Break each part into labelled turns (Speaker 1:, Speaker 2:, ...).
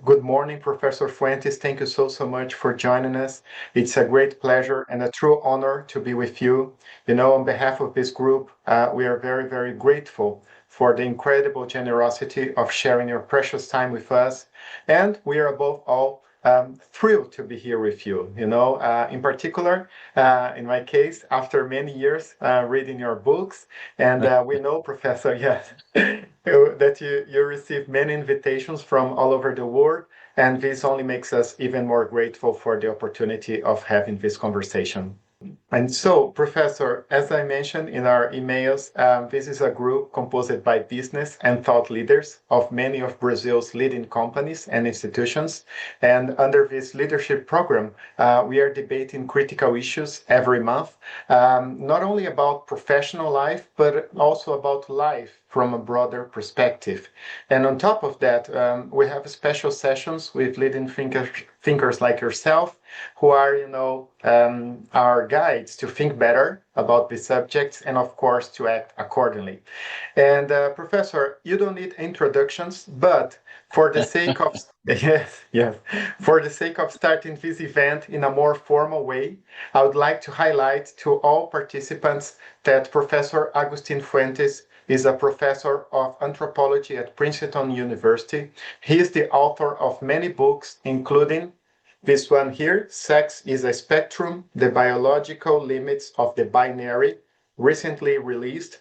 Speaker 1: Good morning, Professor Fuentes. Thank you so much for joining us. It's a great pleasure and a true honor to be with you. On behalf of this group, we are very grateful for the incredible generosity of sharing your precious time with us. And we are above all thrilled to be here with you. In particular, in my case, after many years reading your books, and we know, Professor, yes, that you receive many invitations from all over the world, and this only makes us even more grateful for the opportunity of having this conversation. And so, Professor, as I mentioned in our emails, this is a group composed by business and thought leaders of many of Brazil's leading companies and institutions. And under this leadership program, we are debating critical issues every month, not only about professional life, but also about life from a broader perspective. And on top of that, we have special sessions with leading thinkers like yourself, who are, our guides to think better about the subjects and, of course, to act accordingly. And Professor, you don't need introductions, but for the sake of yes, for the sake of starting this event in a more formal way, I would like to highlight to all participants that Professor Agustín Fuentes is a professor of anthropology at Princeton University. He is the author of many books, including this one here, Sex is a Spectrum, The Biological Limits of the Binary, recently released.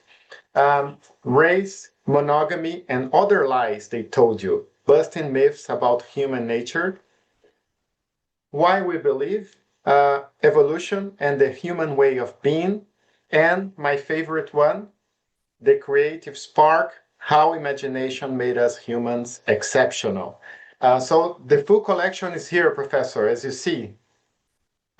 Speaker 1: Race, Monogamy, and Other Lies They Told You, Busting Myths About Human Nature. Why We Believe, Evolution and the Human Way of Being. And my favorite one, The Creative Spark, How Imagination Made Us Humans Exceptional. So the full collection is here, Professor, as you see.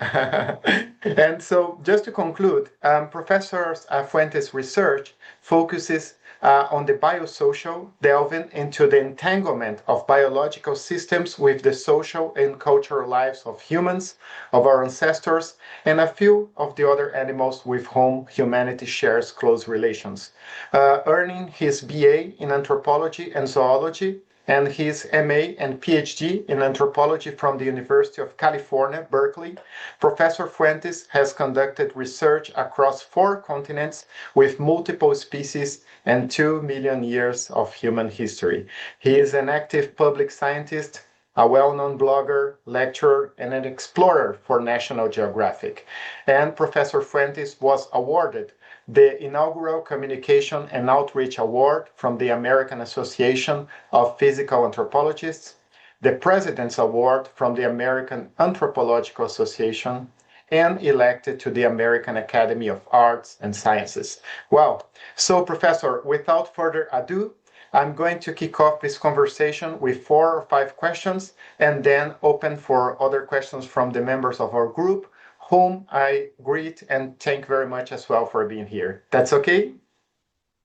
Speaker 1: And so just to conclude, Professor Fuentes' research focuses on the biosocial, delving into the entanglement of biological systems with the social and cultural lives of humans, of our ancestors, and a few of the other animals with whom humanity shares close relations. Earning his BA in anthropology and zoology, and his MA and PhD in anthropology from the University of California, Berkeley, Professor Fuentes has conducted research across 4 continents with multiple species and 2 million years of human history. He is an active public scientist, a well-known blogger, lecturer, and an explorer for National Geographic. And Professor Fuentes was awarded the inaugural Communication and Outreach Award from the American Association of Physical Anthropologists, the President's Award from the American Anthropological Association, and elected to the American Academy of Arts and Sciences. Well, so Professor, without further ado, I'm going to kick off this conversation with 4 or 5 questions and then open for other questions from the members of our group, whom I greet and thank very much as well for being here. That's okay?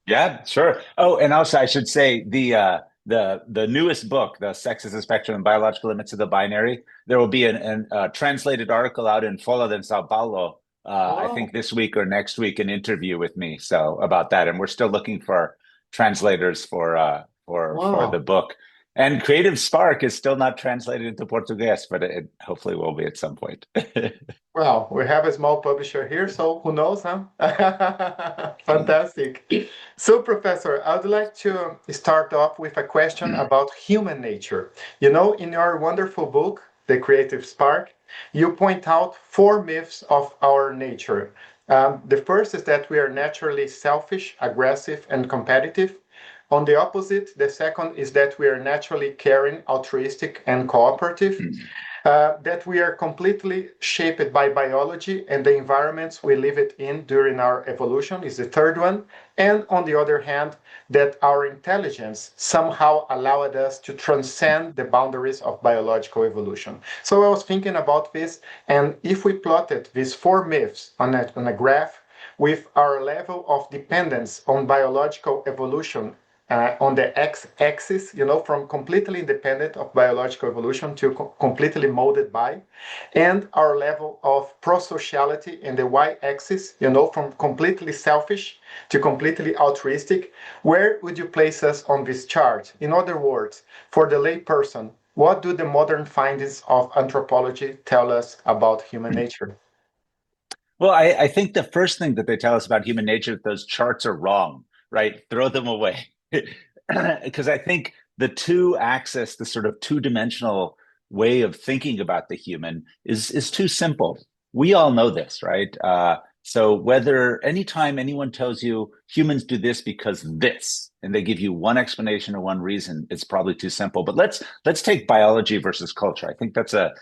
Speaker 2: Yeah, sure. Oh, and also I should say the newest book, The Sex is a Spectrum and Biological Limits of the Binary, there will be a translated article out in Folha de Sao Paulo, I think this week or next week, an interview with me about that. And we're still looking for translators for the book. And Creative Spark is still not translated into Portuguese, but it hopefully will be at some point.
Speaker 1: Well, we have a small publisher here, so who knows, huh? Fantastic. So, Professor, I would like to start off with a question about human nature. In your wonderful book, The Creative Spark, you point out 4 myths of our nature. The first is that we are naturally selfish, aggressive, and competitive. On the opposite, the second is that we are naturally caring, altruistic, and cooperative. That we are completely shaped by biology and the environments we live it in during our evolution is the third one. And on the other hand, that our intelligence somehow allowed us to transcend the boundaries of biological evolution. So I was thinking about this, and if we plotted these 4 myths on a graph with our level of dependence on biological evolution on the x-axis, from completely independent of biological evolution to completely molded by, and our level of prosociality in the y-axis, from completely selfish to completely altruistic. Where would you place us on this chart? In other words, for the lay person, What do the modern findings of anthropology tell us about human nature?
Speaker 2: Well, I think the first thing that they tell us about human nature, those charts are wrong, right? Throw them away. Because I think the two axis, the sort of two-dimensional way of thinking about the human is too simple. We all know this, right? So whether anytime anyone tells you humans do this because this, and they give you one explanation or one reason, it's probably too simple. But let's take biology versus culture. I think that's a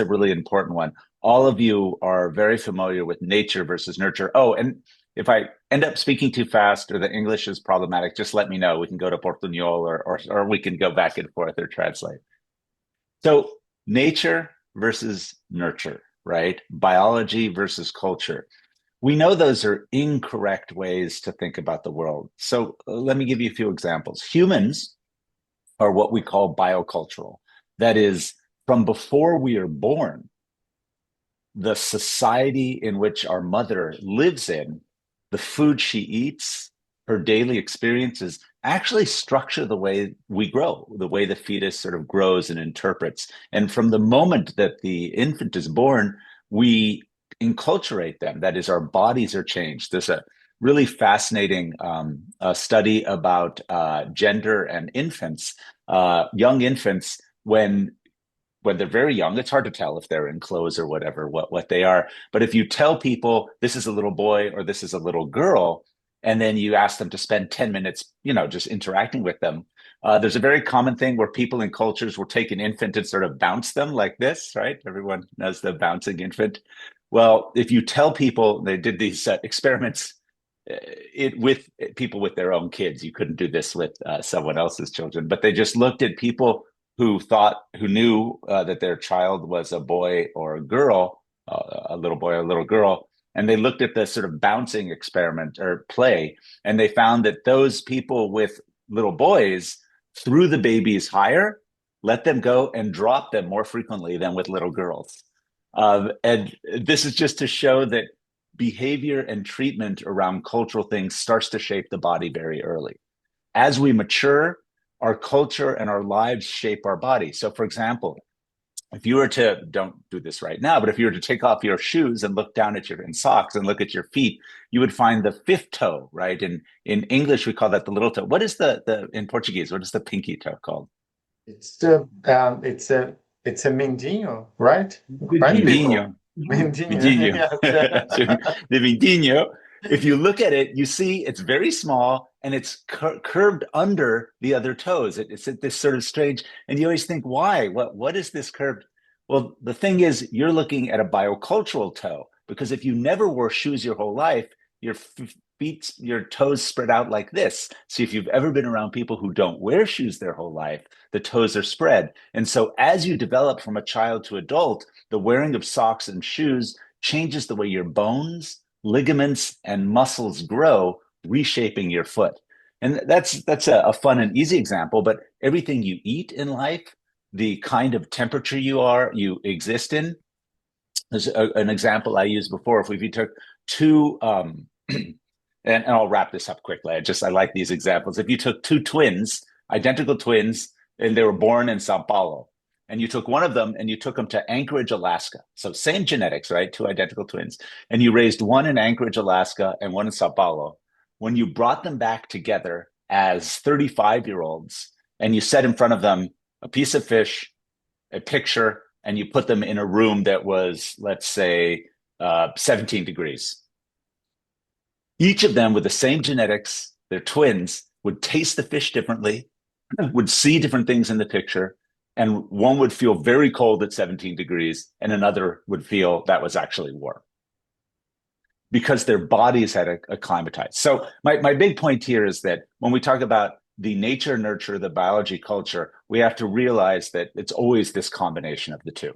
Speaker 2: really important one. All of you are very familiar with nature versus nurture. Oh, and if I end up speaking too fast or the English is problematic, just let me know. We can go to Portuñol or we can go back and forth or translate. So nature versus nurture, right? Biology versus culture. We know those are incorrect ways to think about the world. So let me give you a few examples. Humans are what we call biocultural. That is, from before we are born, the society in which our mother lives in, the food she eats, her daily experiences actually structure the way we grow, the way the fetus sort of grows and interprets. And from the moment that the infant is born, we enculturate them. That is, our bodies are changed. There's a really fascinating study about gender and infants, young infants, when they're very young, it's hard to tell if they're in clothes or whatever, what they are. But if you tell people this is a little boy or this is a little girl, and then you ask them to spend 10 minutes, just interacting with them, there's a very common thing where people in cultures will take an infant and sort of bounce them like this, right? Everyone knows the bouncing infant. Well, if you tell people, they did these experiments with people with their own kids. You couldn't do this with someone else's children, but they just looked at people who knew that their child was a boy or a girl, a little boy or a little girl, and they looked at the sort of bouncing experiment or play, and they found that those people with little boys threw the babies higher, let them go, and dropped them more frequently than with little girls. And this is just to show that behavior and treatment around cultural things starts to shape the body very early. As we mature, our culture and our lives shape our body. So, for example, if you were to, don't do this right now, but if you were to take off your shoes and look down at your in socks and look at your feet, you would find the fifth toe, right? And in English, we call that the little toe. What is the in Portuguese? What is the pinky toe called?
Speaker 1: It's the it's a mindinho, right? Right, people.
Speaker 2: Mindinho.
Speaker 1: Mindinho.
Speaker 2: Mindinho.
Speaker 1: Yes.
Speaker 2: The mindinho. If you look at it, you see it's very small and it's curved under the other toes. It's at this sort of strange, and you always think, why? What is this curved? Well, the thing is, you're looking at a biocultural toe because if you never wore shoes your whole life, your feet, your toes spread out like this. So if you've ever been around people who don't wear shoes their whole life, the toes are spread. And so as you develop from a child to adult, the wearing of socks and shoes changes the way your bones, ligaments, and muscles grow, reshaping your foot. And that's a fun and easy example, but everything you eat in life, the kind of temperature you exist in. There's an example I used before. If you took two, and I'll wrap this up quickly. I like these examples. If you took two twins, identical twins, and they were born in Sao Paulo, and you took one of them and you took them to Anchorage, Alaska. So same genetics, right? Two identical twins. And you raised one in Anchorage, Alaska, and one in Sao Paulo. When you brought them back together as 35-year-olds and you set in front of them a piece of fish, a picture, and you put them in a room that was, let's say, 17 degrees. Each of them with the same genetics, they're twins, would taste the fish differently, would see different things in the picture, and one would feel very cold at 17 degrees, and another would feel that was actually warm because their bodies had acclimatized. So my big point here is that when we talk about the nature, nurture, the biology, culture, we have to realize that it's always this combination of the two.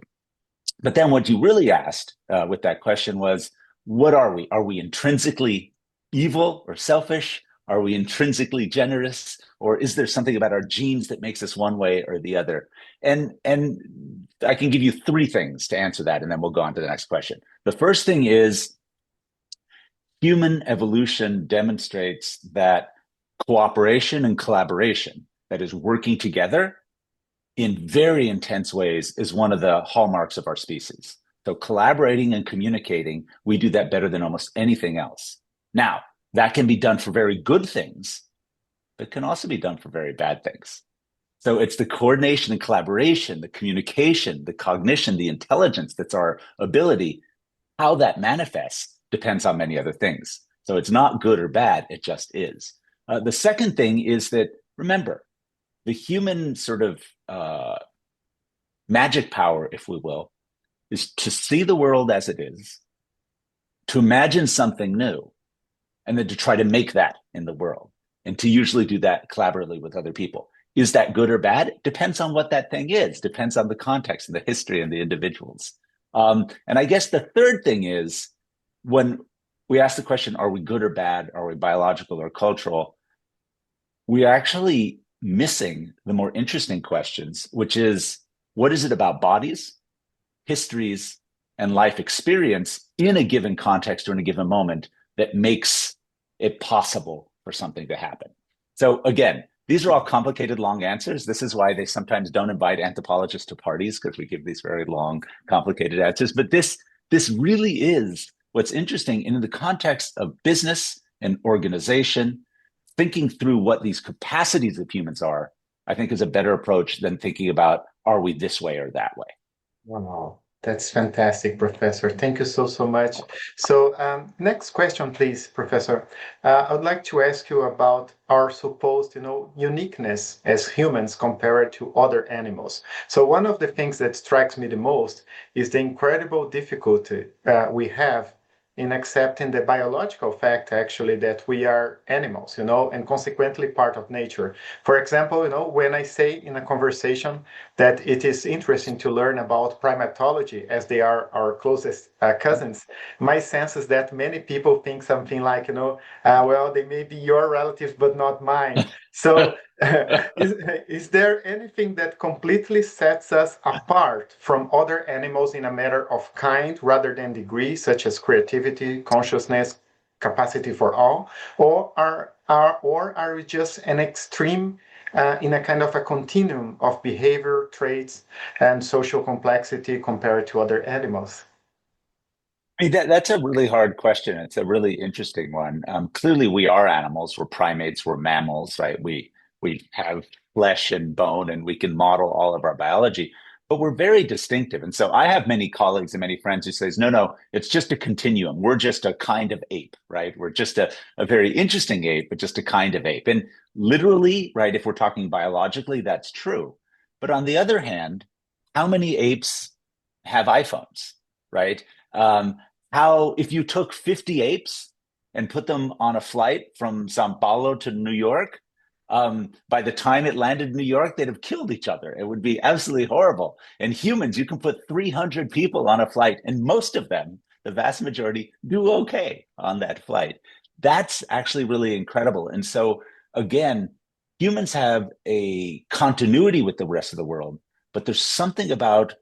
Speaker 2: But then what you really asked with that question was, what are we? Are we intrinsically evil or selfish? Are we intrinsically generous? Or is there something about our genes that makes us one way or the other? And I can give you three things to answer that, and then we'll go on to the next question. The first thing is human evolution demonstrates that cooperation and collaboration, that is working together, in very intense ways is one of the hallmarks of our species. So collaborating and communicating, we do that better than almost anything else. Now, that can be done for very good things, but can also be done for very bad things. So it's the coordination and collaboration, the communication, the cognition, the intelligence that's our ability. How that manifests depends on many other things. So it's not good or bad, it just is. The second thing is that, remember, the human sort of magic power, if we will, is to see the world as it is, to imagine something new, and then to try to make that in the world, and to usually do that collaboratively with other people. Is that good or bad? It depends on what that thing is, depends on the context and the history and the individuals. And I guess the third thing is when we ask the question, are we good or bad? Are we biological or cultural? We're actually missing the more interesting questions, which is, what is it about bodies, histories, and life experience in a given context or in a given moment that makes it possible for something to happen? So again, these are all complicated, long answers. This is why they sometimes don't invite anthropologists to parties, because we give these very long, complicated answers. But this really is what's interesting in the context of business and organization. Thinking through what these capacities of humans are, I think, is a better approach than thinking about, are we this way or that way?
Speaker 1: Wow, that's fantastic, Professor. Thank you so much. So, next question, please, Professor. I would like to ask you about our supposed, uniqueness as humans compared to other animals. So, one of the things that strikes me the most is the incredible difficulty we have in accepting the biological fact, actually, that we are animals, and consequently part of nature. For example, when I say in a conversation that it is interesting to learn about primatology as they are our closest cousins, my sense is that many people think something like, well, they may be your relatives, but not mine. So is there anything that completely sets us apart from other animals in a matter of kind rather than degree, such as creativity, consciousness, capacity for awe, or are we just an extreme in a kind of a continuum of behavior traits and social complexity compared to other animals?
Speaker 2: I mean, that's a really hard question. It's a really interesting one. Clearly, we are animals. We're primates. We're mammals, right? We have flesh and bone, and we can model all of our biology. But we're very distinctive. And so I have many colleagues and many friends who says, no, it's just a continuum. We're just a kind of ape, right? We're just a very interesting ape, but just a kind of ape. And literally, right, if we're talking biologically, that's true. But on the other hand, how many apes have iPhones, right? Um, how if you took 50 apes and put them on a flight from Sao Paulo to New York, by the time it landed in New York, they'd have killed each other. It would be absolutely horrible. And humans, you can put 300 people on a flight, and most of them, the vast majority, do okay on that flight. That's actually really incredible. And so, again, humans have a continuity with the rest of the world, but there's something about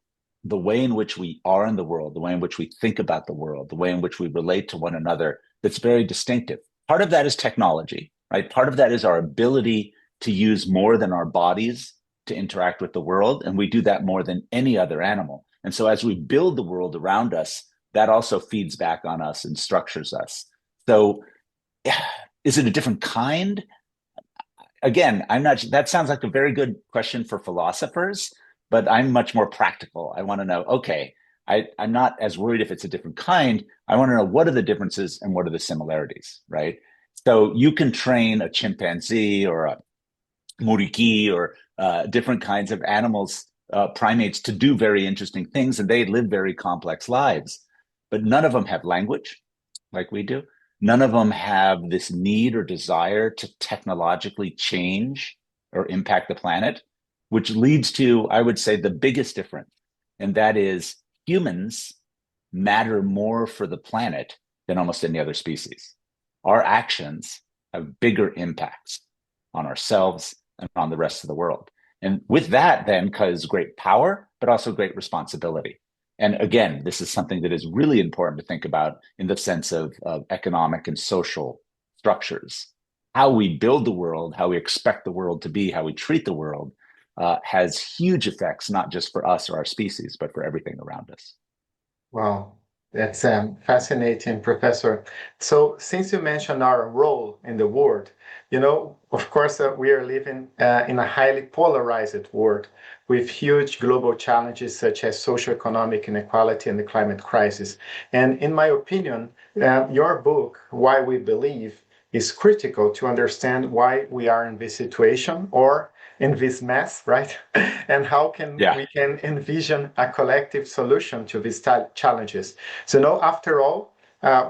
Speaker 2: the way in which we are in the world, the way in which we think about the world, the way in which we relate to one another that's very distinctive. Part of that is technology, right? Part of that is our ability to use more than our bodies to interact with the world. And we do that more than any other animal. And so as we build the world around us, that also feeds back on us and structures us. So is it a different kind? Again, I'm not, that sounds like a very good question for philosophers, but I'm much more practical. I want to know, okay, I'm not as worried if it's a different kind. I want to know, what are the differences and what are the similarities, right? So you can train a chimpanzee or a muriki or different kinds of animals, primates, to do very interesting things, and they live very complex lives. But none of them have language like we do. None of them have this need or desire to technologically change or impact the planet, which leads to, I would say, the biggest difference. And that is, humans matter more for the planet than almost any other species. Our actions have bigger impacts on ourselves and on the rest of the world. And with that, then, comes great power, but also great responsibility. And again, this is something that is really important to think about in the sense of economic and social structures. How we build the world, how we expect the world to be, how we treat the world, has huge effects, not just for us or our species, but for everything around us.
Speaker 1: Wow, that's fascinating, Professor. So, since you mentioned our role in the world, of course, we are living in a highly polarized world with huge global challenges such as socioeconomic inequality and the climate crisis. And in my opinion, your book, Why We Believe, is critical to understand why we are in this situation or in this mess, right? And how can
Speaker 2: Yeah.
Speaker 1: we can envision a collective solution to these challenges. So now, after all,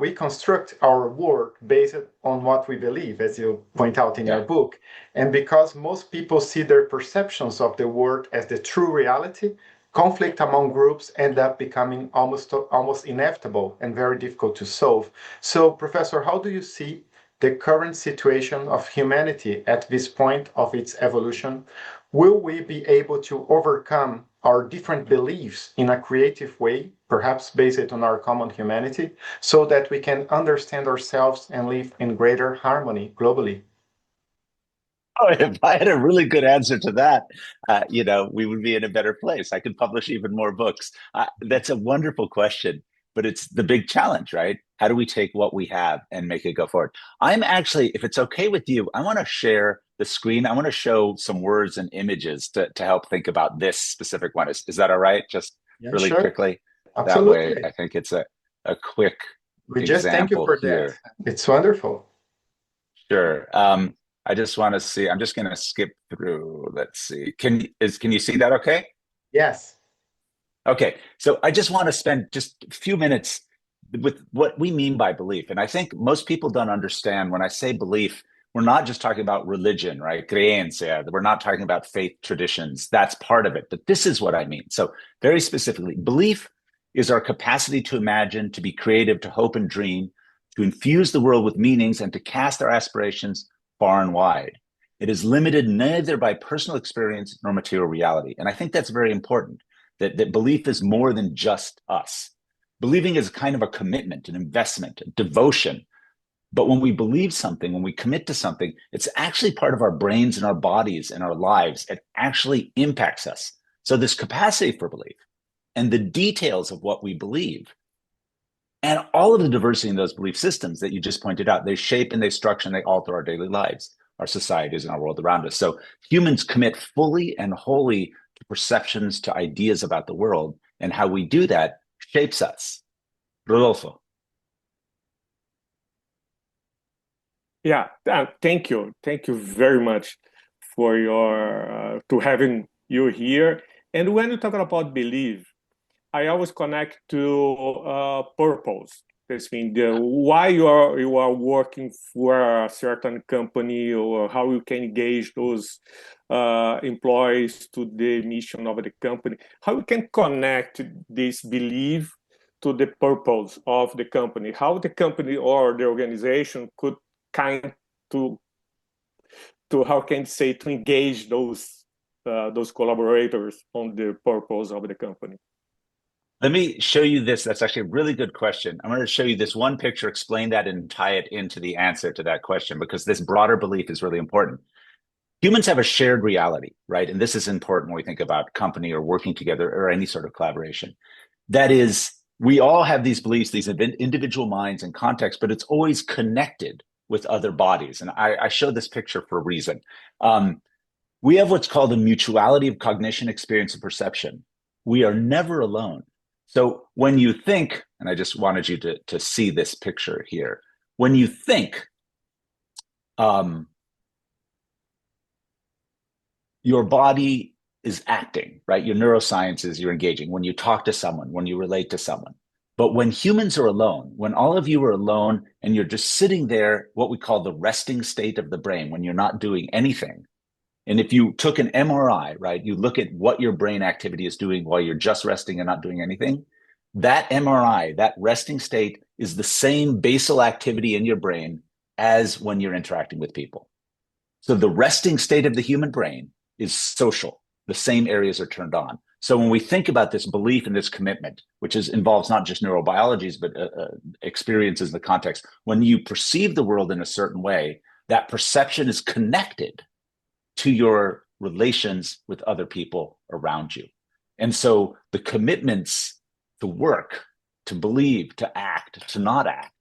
Speaker 1: we construct our work based on what we believe, as you point out in your book. And because most people see their perceptions of the world as the true reality, conflict among groups end up becoming almost inevitable and very difficult to solve. So, Professor, how do you see the current situation of humanity at this point of its evolution? Will we be able to overcome our different beliefs in a creative way, perhaps based on our common humanity, so that we can understand ourselves and live in greater harmony globally?
Speaker 2: Oh, if I had a really good answer to that, we would be in a better place. I could publish even more books. That's a wonderful question, but it's the big challenge, right? How do we take what we have and make it go forward? I'm actually, if it's okay with you, I want to share the screen. I want to show some words and images to help think about this specific one. Is that all right? Just
Speaker 1: Yeah,
Speaker 2: really
Speaker 1: sure.
Speaker 2: quickly. That way,
Speaker 1: Absolutely.
Speaker 2: I think it's a quick
Speaker 1: We just thank you
Speaker 2: example
Speaker 1: for that.
Speaker 2: here.
Speaker 1: It's wonderful.
Speaker 2: Sure. I just want to see. I'm just going to skip through. Let's see. Can you see that okay?
Speaker 1: Yes.
Speaker 2: Okay. So I just want to spend just a few minutes with what we mean by belief. And I think most people don't understand when I say belief, we're not just talking about religion, right? Creencia. We're not talking about faith traditions. That's part of it. But this is what I mean. So very specifically, belief is our capacity to imagine, to be creative, to hope and dream, to infuse the world with meanings, and to cast our aspirations far and wide. It is limited neither by personal experience nor material reality. And I think that's very important, that belief is more than just us. Believing is kind of a commitment, an investment, a devotion. But when we believe something, when we commit to something, it's actually part of our brains and our bodies and our lives. It actually impacts us. So this capacity for belief and the details of what we believe and all of the diversity in those belief systems that you just pointed out, they shape and they structure and they alter our daily lives, our societies, and our world around us. So humans commit fully and wholly to perceptions, to ideas about the world, and how we do that shapes us. Rodolfo.
Speaker 3: Yeah, thank you. Thank you very much for your to having you here. And when you talk about belief, I always connect to purpose. This means why you are working for a certain company, or how you can engage those employees to the mission of the company. How you can connect this belief to the purpose of the company. How the company or the organization could kind to how can say to engage those collaborators on the purpose of the company.
Speaker 2: Let me show you this. That's actually a really good question. I'm going to show you this one picture, explain that, and tie it into the answer to that question, because this broader belief is really important. Humans have a shared reality, right? And this is important when we think about company or working together or any sort of collaboration. That is, we all have these beliefs, these individual minds and contexts, but it's always connected with other bodies. And I show this picture for a reason. We have what's called a mutuality of cognition, experience, and perception. We are never alone. So when you think, and I just wanted you to see this picture here, when you think, your body is acting, right? Your neurosciences, you're engaging when you talk to someone, when you relate to someone. But when humans are alone, when all of you are alone and you're just sitting there, what we call the resting state of the brain, when you're not doing anything. And if you took an MRI, right, you look at what your brain activity is doing while you're just resting and not doing anything, that MRI, that resting state is the same basal activity in your brain as when you're interacting with people. So the resting state of the human brain is social. The same areas are turned on. So when we think about this belief and this commitment, which involves not just neurobiologies, but experiences in the context, when you perceive the world in a certain way, that perception is connected to your relations with other people around you. And so the commitments to work, to believe, to act, to not act,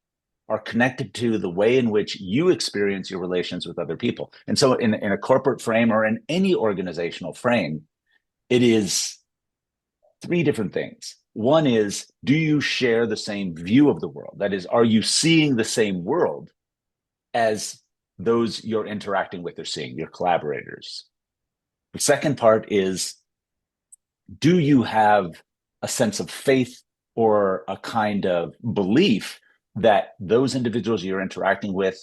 Speaker 2: are connected to the way in which you experience your relations with other people. And so in a corporate frame or in any organizational frame, it is three different things. One is, do you share the same view of the world? That is, are you seeing the same world as those you're interacting with are seeing, your collaborators? The second part is, do you have a sense of faith or a kind of belief that those individuals you're interacting with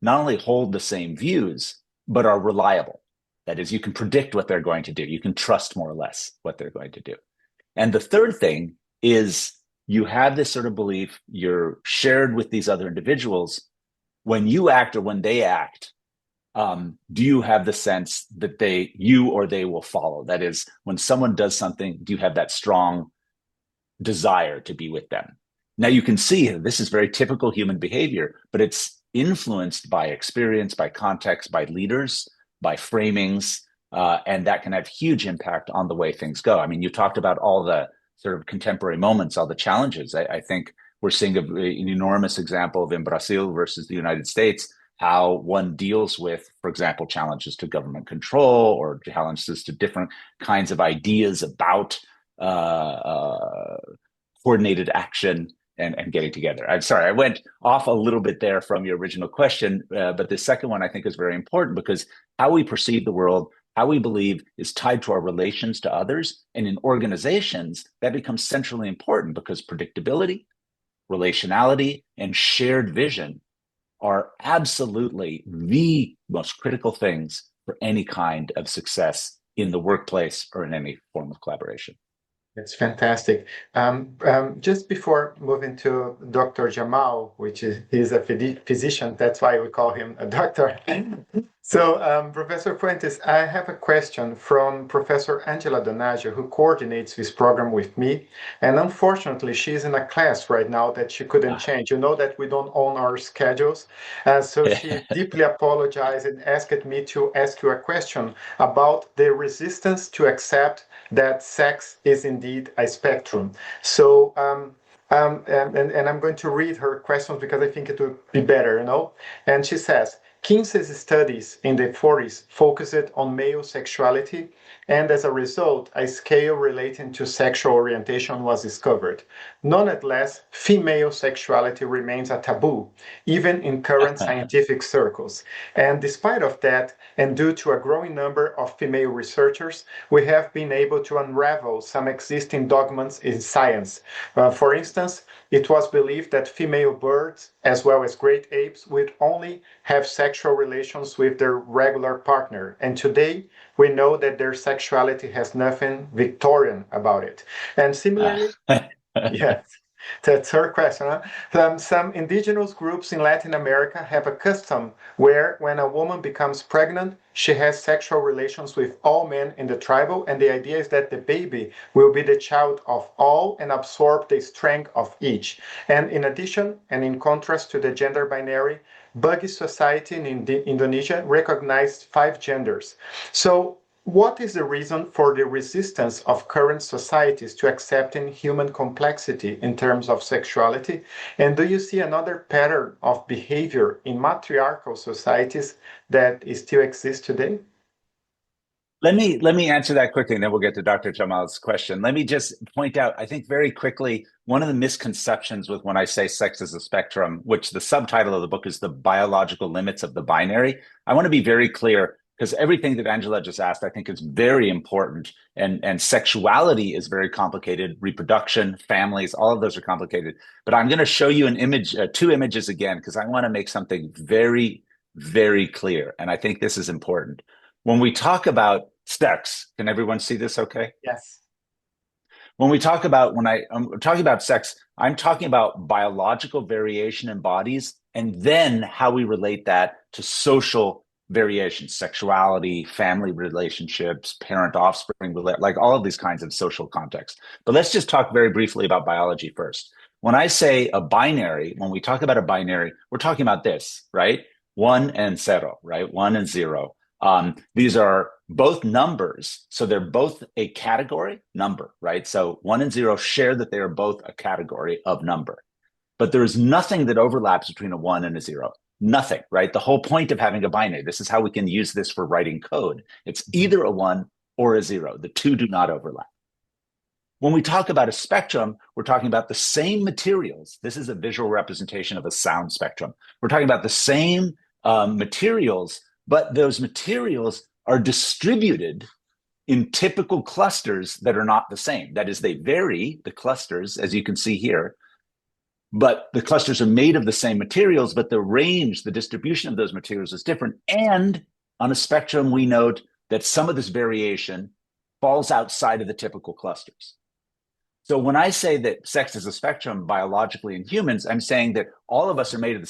Speaker 2: not only hold the same views, but are reliable? That is, you can predict what they're going to do. You can trust more or less what they're going to do. And the third thing is, you have this sort of belief you're shared with these other individuals. When you act or when they act, do you have the sense that you or they will follow? That is, when someone does something, do you have that strong desire to be with them? Now you can see this is very typical human behavior, but it's influenced by experience, by context, by leaders, by framings, and that can have huge impact on the way things go. I mean, you talked about all the sort of contemporary moments, all the challenges. I think we're seeing an enormous example of in Brazil versus the United States, how one deals with, for example, challenges to government control or challenges to different kinds of ideas about coordinated action and getting together. I'm sorry, I went off a little bit there from your original question, but the second one I think is very important, because how we perceive the world, how we believe, is tied to our relations to others. And in organizations, that becomes centrally important, because predictability, relationality, and shared vision are absolutely the most critical things for any kind of success in the workplace or in any form of collaboration.
Speaker 1: It's fantastic. Just before moving to Dr. Jamal, he's a physician, that's why we call him a doctor. So, Professor Fuentes, I have a question from Professor Angela Donaggio, who coordinates this program with me. And unfortunately, she's in a class right now that she couldn't change. You know that we don't own our schedules. So she deeply apologized and asked me to ask you a question about the resistance to accept that sex is indeed a spectrum. So, and I'm going to read her questions because I think it will be better, And she says, Kinsey's studies in the 40s focused on male sexuality, and as a result, a scale relating to sexual orientation was discovered. Nonetheless, female sexuality remains a taboo, even in current scientific circles. And despite of that, and due to a growing number of female researchers, we have been able to unravel some existing dogmas in science. For instance, it was believed that female birds, as well as great apes, would only have sexual relations with their regular partner. And today, we know that their sexuality has nothing Victorian about it. And similarly, yes, that's her question. Some indigenous groups in Latin America have a custom where when a woman becomes pregnant, she has sexual relations with all men in the tribal, and the idea is that the baby will be the child of all and absorb the strength of each. And in addition, and in contrast to the gender binary, Bugis society in Indonesia recognized 5 genders. So what is the reason for the resistance of current societies to accepting human complexity in terms of sexuality? And do you see another pattern of behavior in matriarchal societies that still exists today?
Speaker 2: Let me answer that quickly, and then we'll get to Dr. Jamal's question. Let me just point out, I think very quickly, one of the misconceptions with when I say sex is a spectrum, which the subtitle of the book is The Biological Limits of the Binary. I want to be very clear, because everything that Angela just asked, I think, is very important. And sexuality is very complicated. Reproduction, families, all of those are complicated. But I'm going to show you an image, 2 images again, because I want to make something very, very clear. And I think this is important. When we talk about sex, can everyone see this okay?
Speaker 1: Yes.
Speaker 2: When I'm talking about sex, I'm talking about biological variation in bodies, and then how we relate that to social variations, sexuality, family relationships, parent-offspring, like all of these kinds of social contexts. But let's just talk very briefly about biology first. When I say a binary, when we talk about a binary, we're talking about this, right? 1 and 0, right? 1 and 0. These are both numbers, so they're both a category number, right? So 1 and 0 share that they are both a category of number, but there is nothing that overlaps between a 1 and a 0. Nothing, right? The whole point of having a binary, this is how we can use this for writing code. It's either a 1 or a 0. The two do not overlap. When we talk about a spectrum, we're talking about the same materials. This is a visual representation of a sound spectrum. We're talking about the same materials, but those materials are distributed in typical clusters that are not the same. That is, they vary, the clusters, as you can see here, but the clusters are made of the same materials, but the range, the distribution of those materials is different. And on a spectrum, we note that some of this variation falls outside of the typical clusters. So when I say that sex is a spectrum biologically in humans, I'm saying that all of us are made of the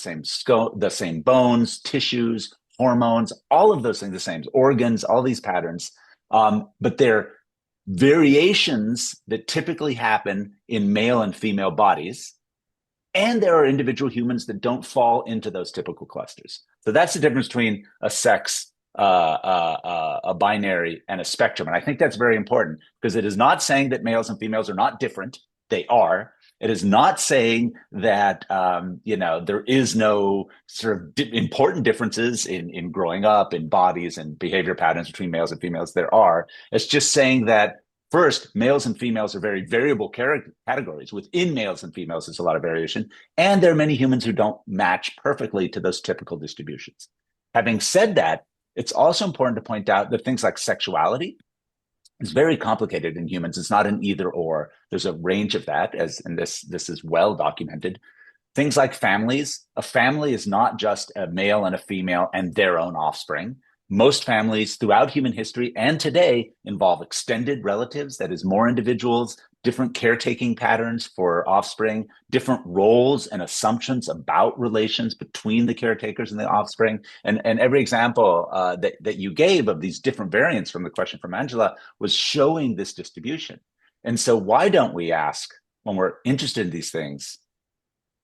Speaker 2: same bones, tissues, hormones, all of those things, the same organs, all these patterns, but they're variations that typically happen in male and female bodies. And there are individual humans that don't fall into those typical clusters. So that's the difference between a sex, a binary, and a spectrum. And I think that's very important because it is not saying that males and females are not different. They are. It is not saying that there is no sort of important differences in growing up, in bodies and behavior patterns between males and females. There are. It's just saying that first, males and females are very variable categories. Within males and females, there's a lot of variation. And there are many humans who don't match perfectly to those typical distributions. Having said that, it's also important to point out that things like sexuality is very complicated in humans. It's not an either or. There's a range of that, and this is well documented. Things like families. A family is not just a male and a female and their own offspring. Most families throughout human history and today involve extended relatives, that is, more individuals, different caretaking patterns for offspring, different roles and assumptions about relations between the caretakers and the offspring. And every example that you gave of these different variants from the question from Angela was showing this distribution. And so why don't we ask, when we're interested in these things,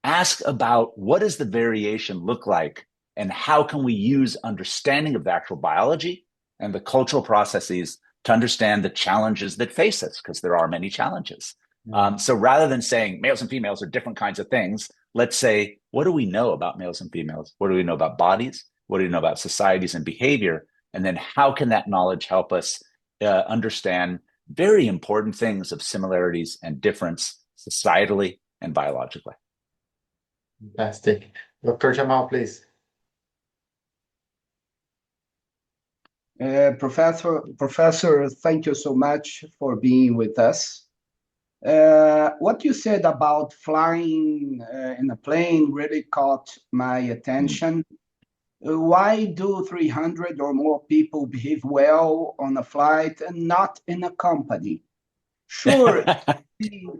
Speaker 2: ask about what does the variation look like and how can we use understanding of the actual biology and the cultural processes to understand the challenges that face us, because there are many challenges. So rather than saying males and females are different kinds of things, let's say, what do we know about males and females? What do we know about bodies? What do we know about societies and behavior? And then how can that knowledge help us understand very important things of similarities and difference societally and biologically?
Speaker 1: Fantastic. Dr. Jamal, please.
Speaker 4: Professor, thank you so much for being with us. What you said about flying in a plane really caught my attention. Why do 300 or more people behave well on a flight and not in a company? Sure,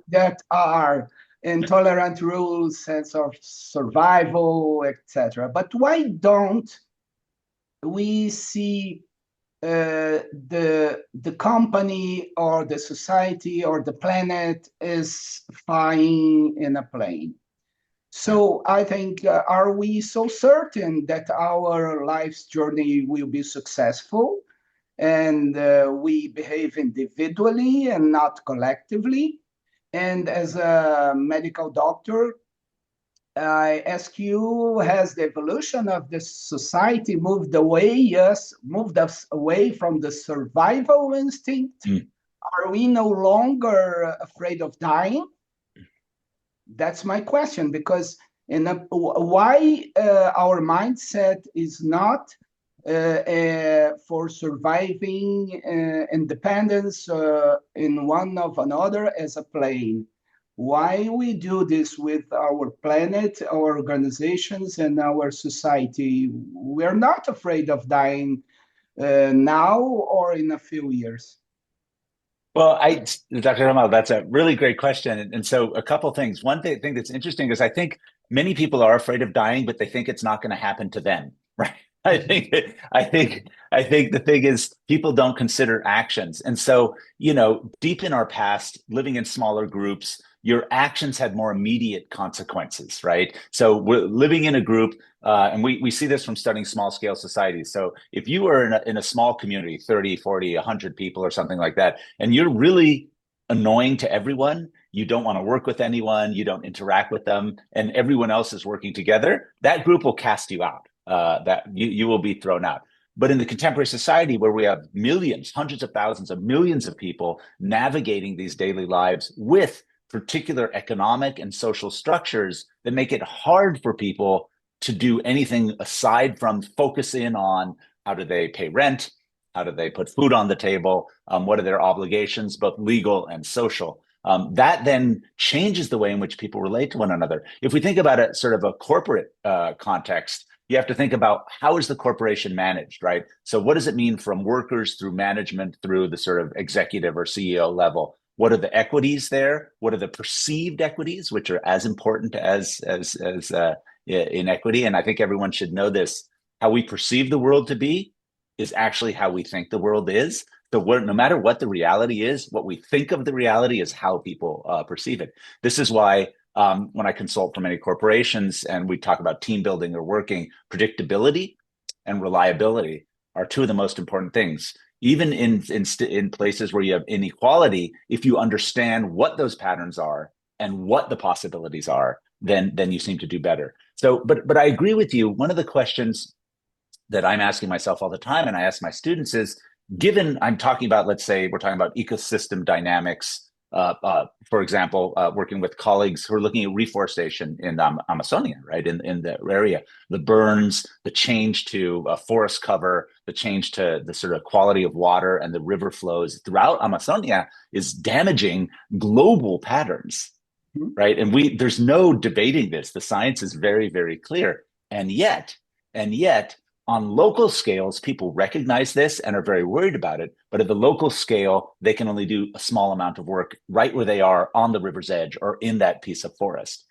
Speaker 4: that are intolerant rules, sense of survival, etc. But why don't we see the company or the society or the planet is flying in a plane? So I think, are we so certain that our life's journey will be successful and we behave individually and not collectively? And as a medical doctor, I ask you, has the evolution of the society moved us away from the survival instinct? Are we no longer afraid of dying? That's my question, because why our mindset is not for surviving independence in one of another as a plane. Why we do this with our planet, our organizations, and our society? We're not afraid of dying now or in a few years.
Speaker 2: Well, Dr. Jamal, that's a really great question. And so a couple things. One thing that's interesting is I think many people are afraid of dying, but they think it's not going to happen to them, right? I think the thing is people don't consider actions. And so, deep in our past, living in smaller groups, your actions had more immediate consequences, right? So we're living in a group, and we see this from studying small scale societies. So if you are in a small community, 30, 40, 100 people or something like that, and you're really annoying to everyone, you don't want to work with anyone, you don't interact with them, and everyone else is working together, that group will cast you out. That you will be thrown out. But in the contemporary society where we have millions, hundreds of thousands of millions of people navigating these daily lives with particular economic and social structures that make it hard for people to do anything aside from focus in on how do they pay rent, how do they put food on the table, what are their obligations, both legal and social. That then changes the way in which people relate to one another. If we think about it sort of a corporate context, you have to think about how is the corporation managed, right? So what does it mean from workers through management through the sort of executive or CEO level? What are the equities there? What are the perceived equities, which are as important as inequity? And I think everyone should know this. How we perceive the world to be is actually how we think the world is. So no matter what the reality is, what we think of the reality is how people perceive it. This is why when I consult for many corporations and we talk about team building or working, predictability and reliability are two of the most important things. Even in places where you have inequality, if you understand what those patterns are and what the possibilities are, then you seem to do better. So, but I agree with you. One of the questions that I'm asking myself all the time, and I ask my students is, given I'm talking about, let's say we're talking about ecosystem dynamics, for example, working with colleagues who are looking at reforestation in Amazonia, right, in the area, the burns, the change to forest cover, the change to the sort of quality of water and the river flows throughout Amazonia is damaging global patterns, right? And there's no debating this. The science is very, very clear. And yet, on local scales, people recognize this and are very worried about it. But at the local scale, they can only do a small amount of work right where they are on the river's edge or in that piece of forest.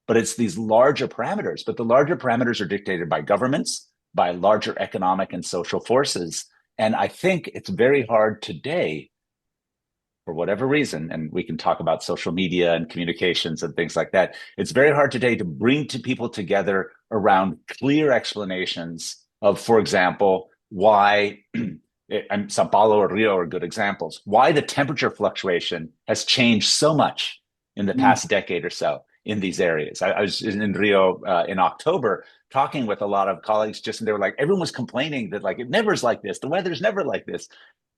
Speaker 2: But it's these larger parameters. But the larger parameters are dictated by governments, by larger economic and social forces. And I think it's very hard today, for whatever reason, and we can talk about social media and communications and things like that. It's very hard today to bring people together around clear explanations of, for example, why Sao Paulo or Rio are good examples, why the temperature fluctuation has changed so much in the past decade or so in these areas. I was in Rio in October talking with a lot of colleagues and they were like, everyone was complaining that it never is like this. The weather's never like this.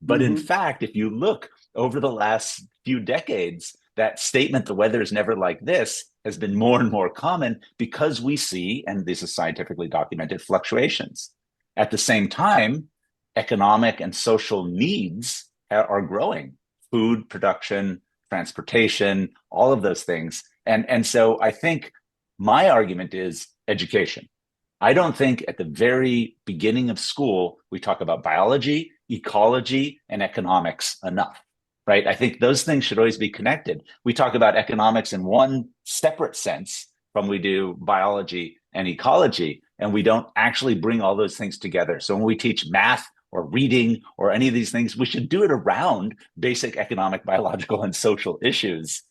Speaker 2: But in fact, if you look over the last few decades, that statement, the weather is never like this, has been more and more common because we see, and this is scientifically documented, fluctuations. At the same time, economic and social needs are growing. Food production, transportation, all of those things. And so I think my argument is education. I don't think at the very beginning of school, we talk about biology, ecology, and economics enough. Right? I think those things should always be connected. We talk about economics in one separate sense from we do biology and ecology, and we don't actually bring all those things together. So when we teach math or reading or any of these things, we should do it around basic economic, biological, and social issues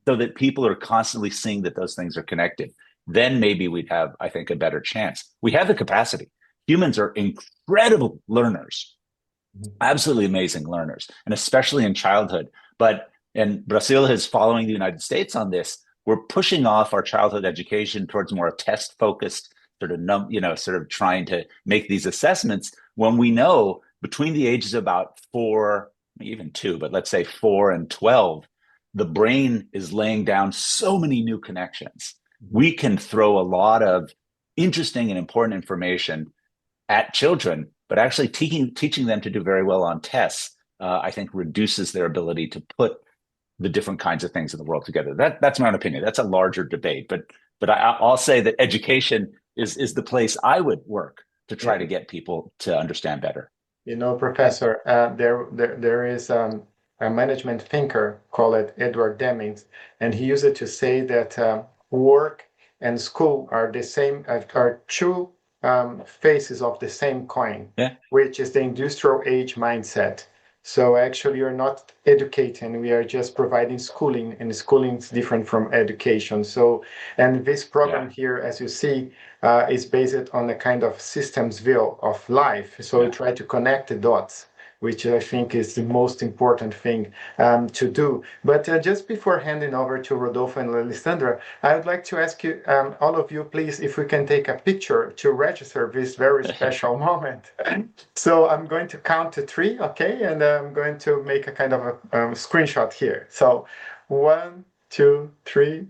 Speaker 2: so that people are constantly seeing that those things are connected. Then maybe we'd have, I think, a better chance. We have the capacity. Humans are incredible learners. Absolutely amazing learners, and especially in childhood. And Brazil is following the United States on this. We're pushing off our childhood education towards more test-focused, sort of trying to make these assessments when we know between the ages of about 4, even 2, but let's say 4 and 12, the brain is laying down so many new connections. We can throw a lot of interesting and important information at children, but actually teaching them to do very well on tests, I think reduces their ability to put the different kinds of things in the world together. That's my own opinion. That's a larger debate, but I'll say that education is the place I would work to try to get people to understand better.
Speaker 1: Professor, there is a management thinker called Edward Deming, and he used it to say that work and school are the same, are two faces of the same coin,
Speaker 2: Yeah.
Speaker 1: which is the industrial age mindset. So actually, you're not educating, we are just providing schooling, and schooling is different from education. So, and this program here, as you see, is based on a kind of systems view of life. So we try to connect the dots, which I think is the most important thing to do. But just before handing over to Rodolfo and Alessandra, I would like to ask you, all of you, please, if we can take a picture to register this very special moment. So I'm going to count to 3, okay? And I'm going to make a kind of a screenshot here. So 1, 2, 3.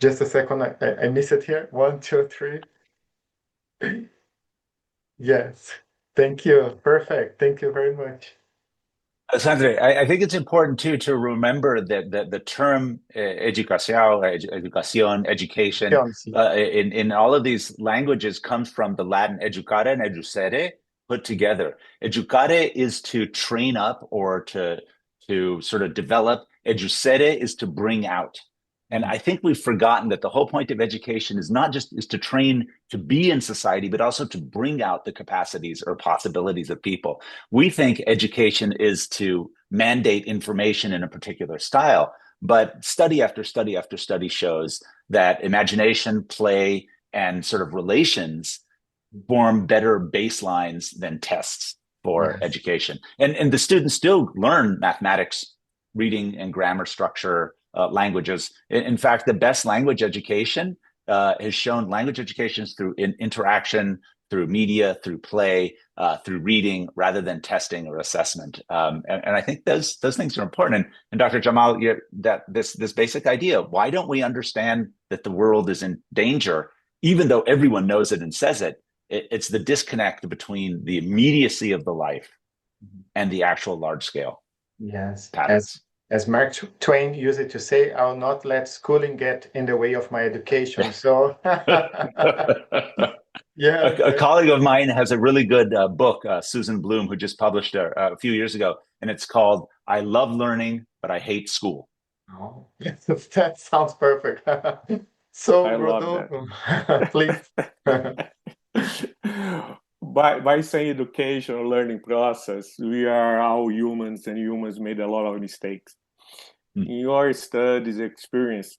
Speaker 1: Just a second, I miss it here. 1, 2, 3. Yes. Thank you. Perfect. Thank you very much.
Speaker 2: Sandre, I think it's important too to remember that the term educación, education, in all of these languages comes from the Latin educare and educere put together. Educare is to train up or to sort of develop. Educere is to bring out. And I think we've forgotten that the whole point of education is not just is to train to be in society, but also to bring out the capacities or possibilities of people. We think education is to mandate information in a particular style, but study after study after study shows that imagination, play, and sort of relations form better baselines than tests for education. And the students still learn mathematics, reading and grammar structure, languages. In fact, the best language education has shown language education is through interaction, through media, through play, through reading, rather than testing or assessment. And I think those things are important. And Dr. Jamal, that this basic idea, why don't we understand that the world is in danger, even though everyone knows it and says it? It's the disconnect between the immediacy of the life and the actual large scale patterns.
Speaker 1: As Mark Twain used it to say, I'll not let schooling get in the way of my education. So,
Speaker 2: a colleague of mine has a really good book, Susan Bloom, who just published a few years ago, and it's called "I Love Learning, but I Hate School."
Speaker 1: Oh, that sounds perfect. So, Rodolfo, please.
Speaker 3: By saying education or learning process, we are all humans, and humans made a lot of mistakes. In your studies experience,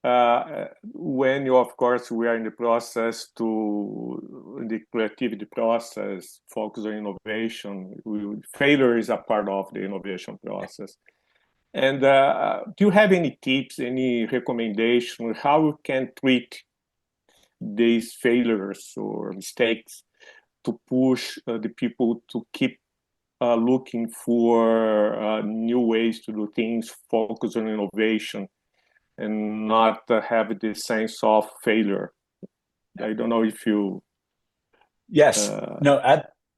Speaker 3: when you, of course, we are in the process in the creativity process, focus on innovation, failure is a part of the innovation process. And do you have any tips, any recommendation, how you can treat these failures or mistakes to push the people to keep looking for new ways to do things, focus on innovation, and not have this sense of failure? I don't know if you...
Speaker 2: Yes, no,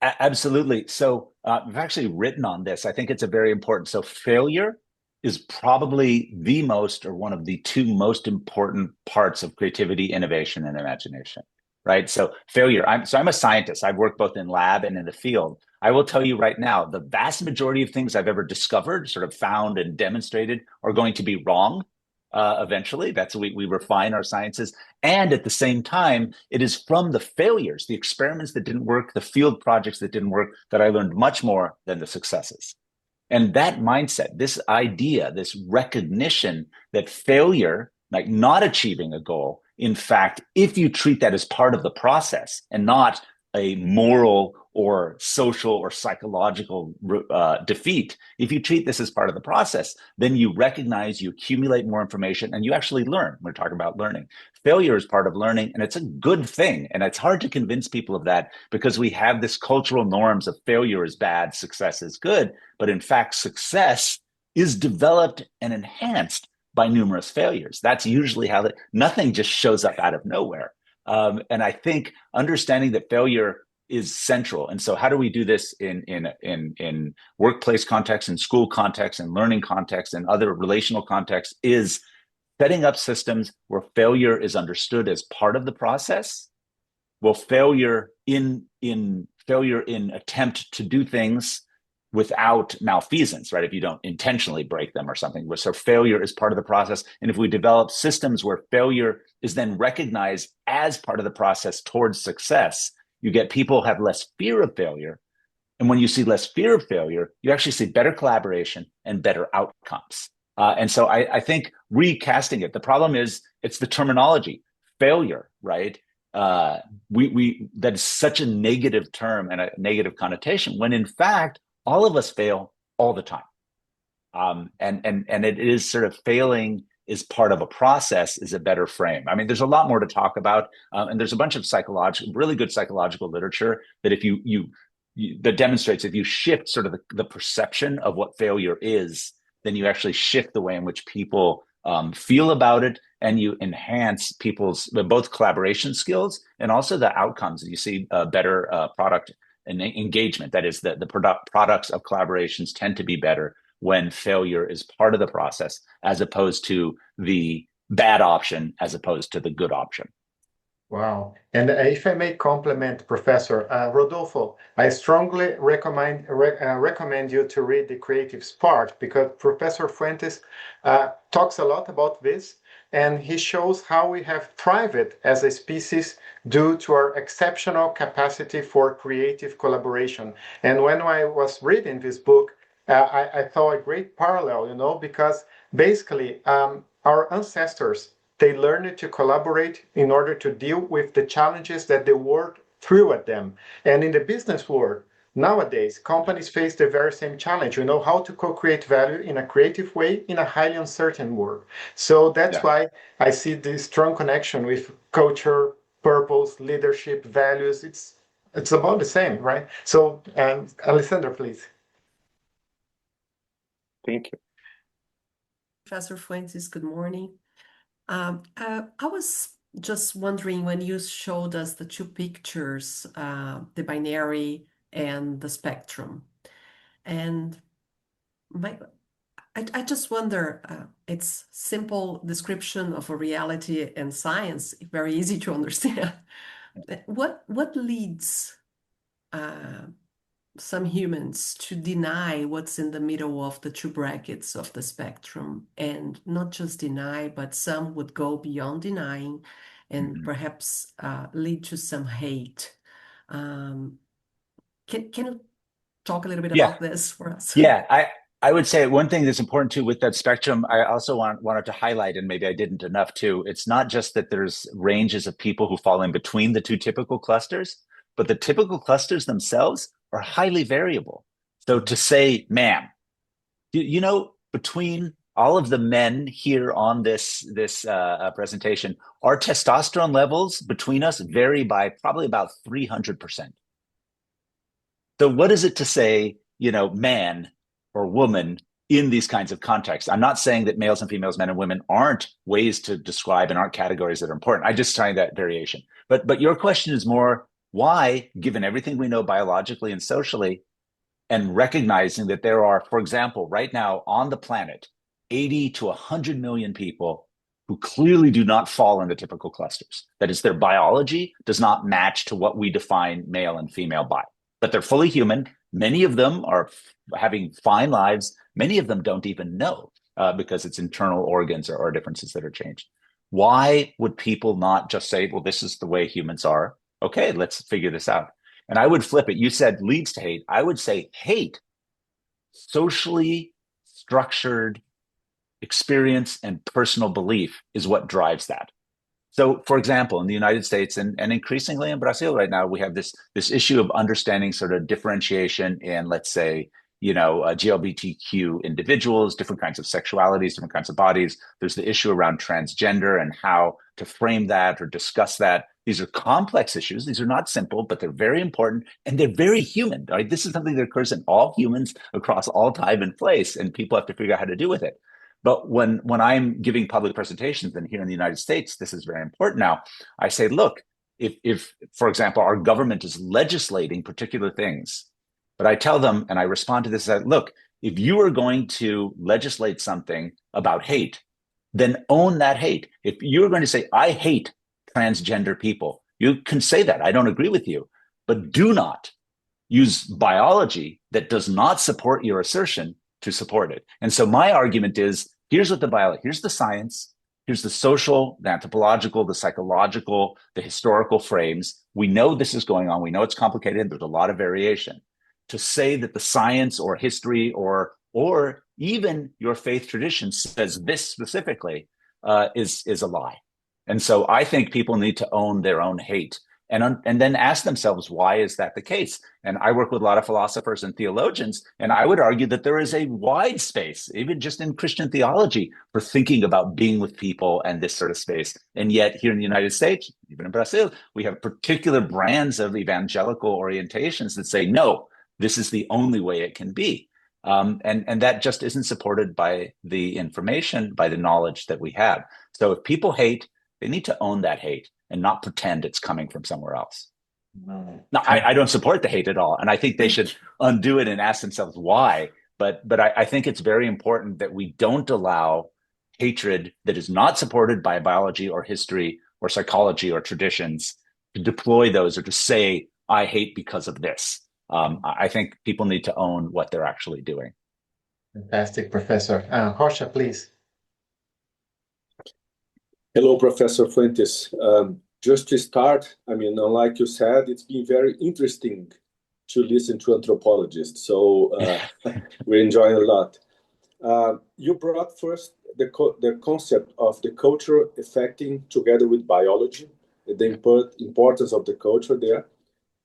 Speaker 2: absolutely. So I've actually written on this. I think it's a very important. So failure is probably the most, or one of the 2 most important parts of creativity, innovation, and imagination. Right. So failure. I'm a scientist. I've worked both in lab and in the field. I will tell you right now, the vast majority of things I've ever discovered, sort of found and demonstrated, are going to be wrong. Eventually, that's we refine our sciences. And at the same time, it is from the failures, the experiments that didn't work, the field projects that didn't work, that I learned much more than the successes. And that mindset, this idea, this recognition that failure, like not achieving a goal, in fact, if you treat that as part of the process and not a moral or social or psychological defeat, if you treat this as part of the process, then you recognize, you accumulate more information, and you actually learn. We're talking about learning. Failure is part of learning, and it's a good thing. And it's hard to convince people of that because we have this cultural norms of failure is bad, success is good. But in fact, success is developed and enhanced by numerous failures. That's usually how nothing just shows up out of nowhere. And I think understanding that failure is central. And so how do we do this in workplace context, in school context, and learning context, and other relational contexts, is setting up systems where failure is understood as part of the process. Well, failure in attempt to do things without malfeasance, right? If you don't intentionally break them or something. So failure is part of the process. And if we develop systems where failure is then recognized as part of the process towards success, you get people have less fear of failure. And when you see less fear of failure, you actually see better collaboration and better outcomes. And so I think recasting it, the problem is it's the terminology, failure, right? That is such a negative term and a negative connotation, when in fact, all of us fail all the time. And it is sort of failing is part of a process is a better frame. I mean, there's a lot more to talk about. And there's a bunch of really good psychological literature that if that demonstrates if you shift sort of the perception of what failure is, then you actually shift the way in which people feel about it, and you enhance people's both collaboration skills and also the outcomes. You see better product and engagement. That is, the products of collaborations tend to be better when failure is part of the process, as opposed to the bad option, as opposed to the good option.
Speaker 1: Wow. And if I may compliment Professor Rodolfo, I strongly recommend you to read The Creative Spark, because Professor Fuentes talks a lot about this, and he shows how we have thrived as a species due to our exceptional capacity for creative collaboration. And when I was reading this book, I saw a great parallel, because basically our ancestors, they learned to collaborate in order to deal with the challenges that the world threw at them. And in the business world, nowadays, companies face the very same challenge, how to co-create value in a creative way in a highly uncertain world. So that's why I see this strong connection with culture, purpose, leadership, values. It's about the same, right? So, Alessandra, please.
Speaker 3: Thank you.
Speaker 5: Professor Fuentes, good morning. I was just wondering, when you showed us the two pictures, the binary and the spectrum, and I just wonder, it's simple description of a reality and science, very easy to understand. What leads some humans to deny what's in the middle of the two brackets of the spectrum, and not just deny, but some would go beyond denying and perhaps lead to some hate. Can you talk a little bit about this for us?
Speaker 2: Yeah, I would say one thing that's important too with that spectrum, I also wanted to highlight, and maybe I didn't enough too, it's not just that there's ranges of people who fall in between the two typical clusters, but the typical clusters themselves are highly variable. So to say, ma'am, between all of the men here on this presentation, our testosterone levels between us vary by probably about 300%. So what is it to say, man or woman in these kinds of contexts? I'm not saying that males and females, men and women aren't ways to describe and aren't categories that are important. I just find that variation. But your question is more, why, given everything we know biologically and socially, and recognizing that there are, for example, right now on the planet, 80 to 100 million people who clearly do not fall in the typical clusters. That is, their biology does not match to what we define male and female by. But they're fully human. Many of them are having fine lives. Many of them don't even know because it's internal organs or differences that are changed. Why would people not just say, well, this is the way humans are? Okay, let's figure this out. And I would flip it. You said leads to hate. I would say hate, socially structured experience and personal belief is what drives that. So, for example, in the United States and increasingly in Brazil right now, we have this issue of understanding sort of differentiation in, let's say, GLBTQ individuals, different kinds of sexualities, different kinds of bodies. There's the issue around transgender and how to frame that or discuss that. These are complex issues. These are not simple, but they're very important and they're very human. Right? This is something that occurs in all humans across all time and place, and people have to figure out how to deal with it. But when I'm giving public presentations, and here in the United States, this is very important now, I say, look, if for example, our government is legislating particular things, but I tell them, and I respond to this, that, look, if you are going to legislate something about hate, then own that hate. If you're going to say, I hate transgender people, you can say that. I don't agree with you, but do not use biology that does not support your assertion to support it. And so my argument is, here's the science, here's the social, the anthropological, the psychological, the historical frames. We know this is going on. We know it's complicated. There's a lot of variation. To say that the science or history or even your faith tradition says this specifically is a lie. And so I think people need to own their own hate and then ask themselves, why is that the case? And I work with a lot of philosophers and theologians, and I would argue that there is a wide space, even just in Christian theology, for thinking about being with people and this sort of space. And yet here in the United States, even in Brazil, we have particular brands of evangelical orientations that say, no, this is the only way it can be. And that just isn't supported by the information, by the knowledge that we have. So if people hate, they need to own that hate and not pretend it's coming from somewhere else. No, I don't support the hate at all. And I think they should undo it and ask themselves why. But I think it's very important that we don't allow hatred that is not supported by biology or history or psychology or traditions to deploy those or to say, I hate because of this. I think people need to own what they're actually doing.
Speaker 1: Fantastic, Professor. Rocha, please.
Speaker 6: Hello, Professor Fuentes. Just to start, I mean, like you said, it's been very interesting to listen to anthropologists. So we're enjoying a lot. You brought first the concept of the culture affecting together with biology, the importance of the culture there.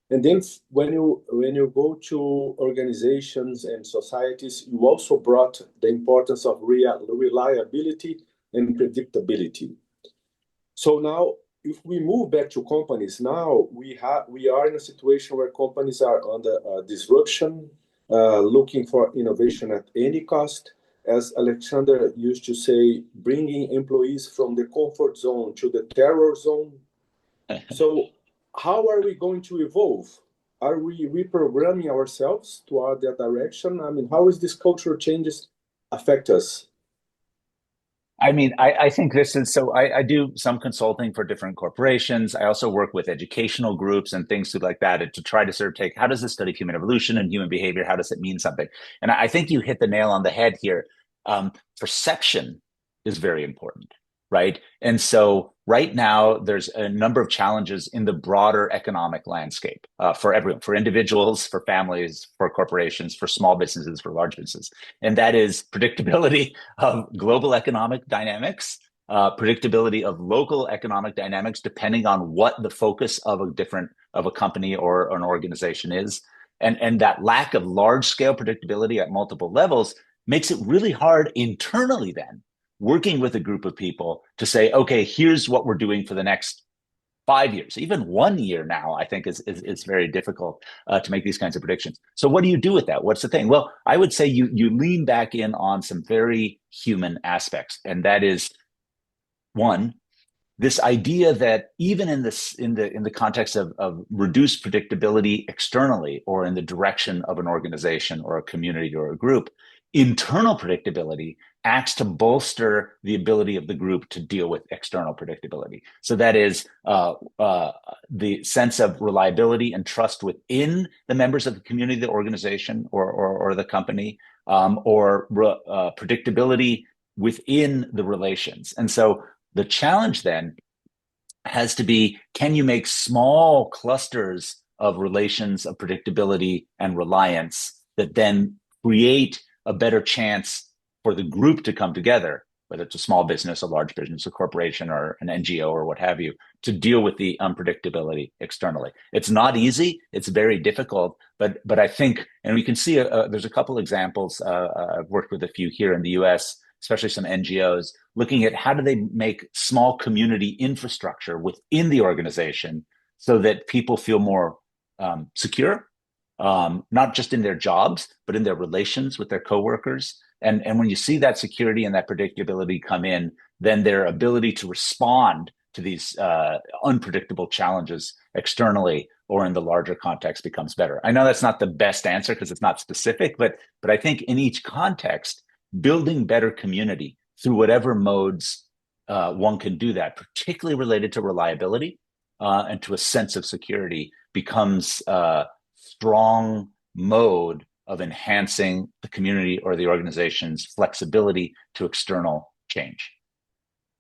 Speaker 6: And then when you go to organizations and societies, you also brought the importance of reliability and predictability. So now, if we move back to companies, now we are in a situation where companies are under disruption, looking for innovation at any cost. As Alexander used to say, bringing employees from the comfort zone to the terror zone. So how are we going to evolve? Are we reprogramming ourselves toward that direction? I mean, how is this cultural changes affect us?
Speaker 2: I mean, I think this is, so I do some consulting for different corporations. I also work with educational groups and things like that to try to sort of take, how does this study human evolution and human behavior? How does it mean something? And I think you hit the nail on the head here. Perception is very important, right? And so right now, there's a number of challenges in the broader economic landscape for everyone, for individuals, for families, for corporations, for small businesses, for large businesses. And that is predictability of global economic dynamics, predictability of local economic dynamics, depending on what the focus of a company or an organization is. And that lack of large scale predictability at multiple levels makes it really hard internally then, working with a group of people to say, okay, here's what we're doing for the next 5 years, even 1 year now, I think is very difficult to make these kinds of predictions. So what do you do with that? What's the thing? Well, I would say you lean back in on some very human aspects. And that is, one, this idea that even in the context of reduced predictability externally or in the direction of an organization or a community or a group, internal predictability acts to bolster the ability of the group to deal with external predictability. So that is the sense of reliability and trust within the members of the community, the organization, or the company, or predictability within the relations. And so the challenge then has to be, can you make small clusters of relations of predictability and reliance that then create a better chance for the group to come together, whether it's a small business, a large business, a corporation, or an NGO, or what have you, to deal with the unpredictability externally. It's not easy. It's very difficult. But I think, and we can see, there's a couple examples. I've worked with a few here in the US, especially some NGOs, looking at how do they make small community infrastructure within the organization so that people feel more secure, not just in their jobs, but in their relations with their coworkers. And when you see that security and that predictability come in, then their ability to respond to these unpredictable challenges externally or in the larger context becomes better. I know that's not the best answer because it's not specific, but I think in each context, building better community through whatever modes one can do that, particularly related to reliability and to a sense of security, becomes strong mode of enhancing the community or the organization's flexibility to external change.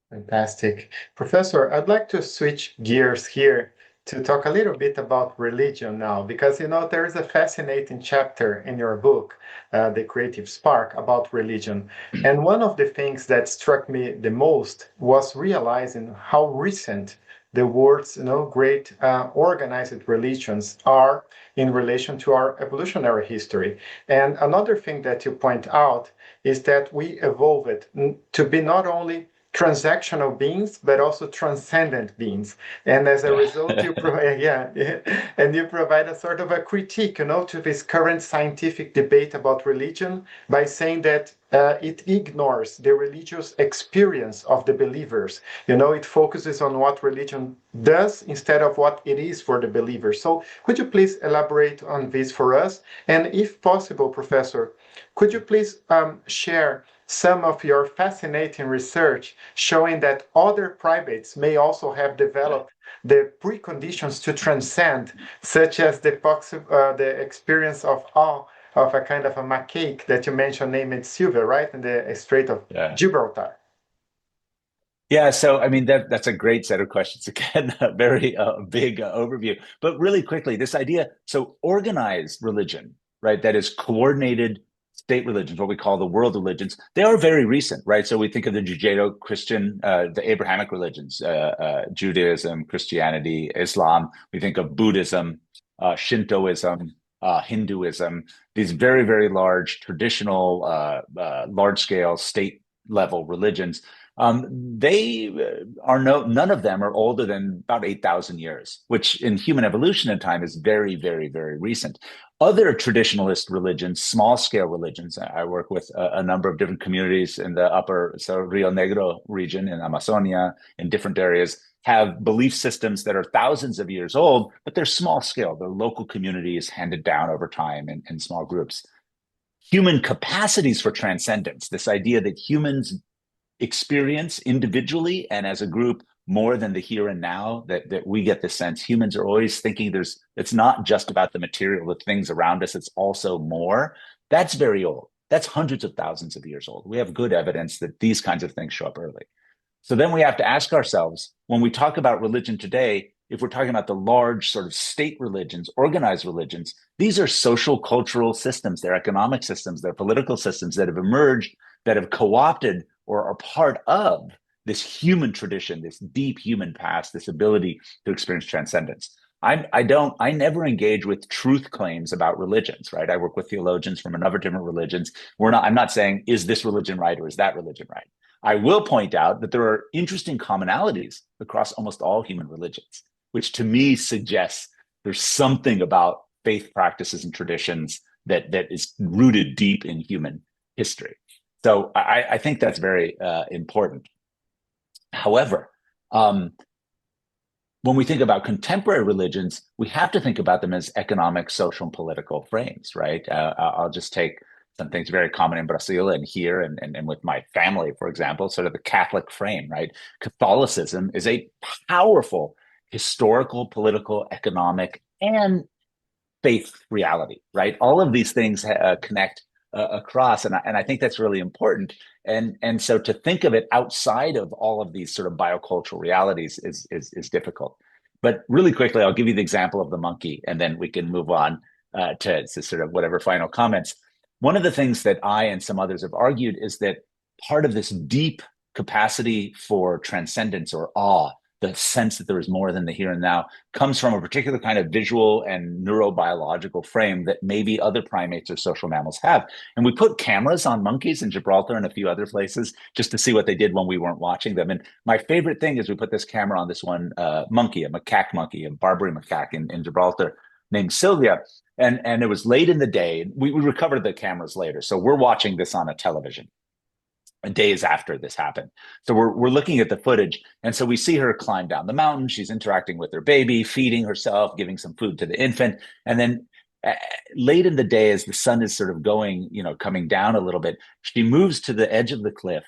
Speaker 1: Fantastic. Professor, I'd like to switch gears here to talk a little bit about religion now, because there is a fascinating chapter in your book, The Creative Spark, about religion. And one of the things that struck me the most was realizing how recent the world's great organized religions are in relation to our evolutionary history. And another thing that you point out is that we evolved to be not only transactional beings, but also transcendent beings. And as a result, you provide, and you provide a sort of a critique, to this current scientific debate about religion by saying that it ignores the religious experience of the believers. It focuses on what religion does instead of what it is for the believers. So could you please elaborate on this for us? And if possible, Professor, could you please share some of your fascinating research showing that other primates may also have developed the preconditions to transcend, such as the experience of awe of a kind of a macaque that you mentioned named Silver, right, in the Strait of Gibraltar.
Speaker 2: Yeah, so I mean that's a great set of questions. Again, a very big overview. But really quickly, this idea, so organized religion, right, that is coordinated state religions, what we call the world religions, they are very recent, right? So we think of the Judeo-Christian, the Abrahamic religions, Judaism, Christianity, Islam. We think of Buddhism, Shintoism, Hinduism, these very, very large traditional, large-scale state-level religions. They are none of them are older than about 8,000 years, which in human evolution and time is very, very, very recent. Other traditionalist religions, small-scale religions, I work with a number of different communities in the upper Rio Negro region in Amazonia, in different areas, have belief systems that are thousands of years old, but they're small-scale. They're local communities handed down over time in small groups. Human capacities for transcendence, this idea that humans experience individually and as a group more than the here and now, that we get the sense humans are always thinking it's not just about the material, the things around us, it's also more. That's very old. That's hundreds of thousands of years old. We have good evidence that these kinds of things show up early. So then we have to ask ourselves, when we talk about religion today, if we're talking about the large sort of state religions, organized religions, these are social cultural systems, they're economic systems, they're political systems that have emerged, that have co-opted or are part of this human tradition, this deep human past, this ability to experience transcendence. I never engage with truth claims about religions, right? I work with theologians from a number of different religions. I'm not saying, is this religion right or is that religion right? I will point out that there are interesting commonalities across almost all human religions, which to me suggests there's something about faith practices and traditions that is rooted deep in human history. So I think that's very important. However, when we think about contemporary religions, we have to think about them as economic, social, and political frames, right? I'll just take some things very common in Brazil and here and with my family, for example, sort of the Catholic frame, right? Catholicism is a powerful historical, political, economic, and faith reality, right? All of these things connect across, and I think that's really important. And so to think of it outside of all of these sort of biocultural realities is difficult. But really quickly, I'll give you the example of the monkey, and then we can move on to sort of whatever final comments. One of the things that I and some others have argued is that part of this deep capacity for transcendence or awe, the sense that there is more than the here and now, comes from a particular kind of visual and neurobiological frame that maybe other primates or social mammals have. And we put cameras on monkeys in Gibraltar and a few other places just to see what they did when we weren't watching them. And my favorite thing is we put this camera on this one monkey, a macaque monkey, a Barbary macaque in Gibraltar named Sylvia. And it was late in the day. We recovered the cameras later. So we're watching this on a television days after this happened. So we're looking at the footage. And so we see her climb down the mountain. She's interacting with her baby, feeding herself, giving some food to the infant. And then late in the day, as the sun is sort of going, coming down a little bit, she moves to the edge of the cliff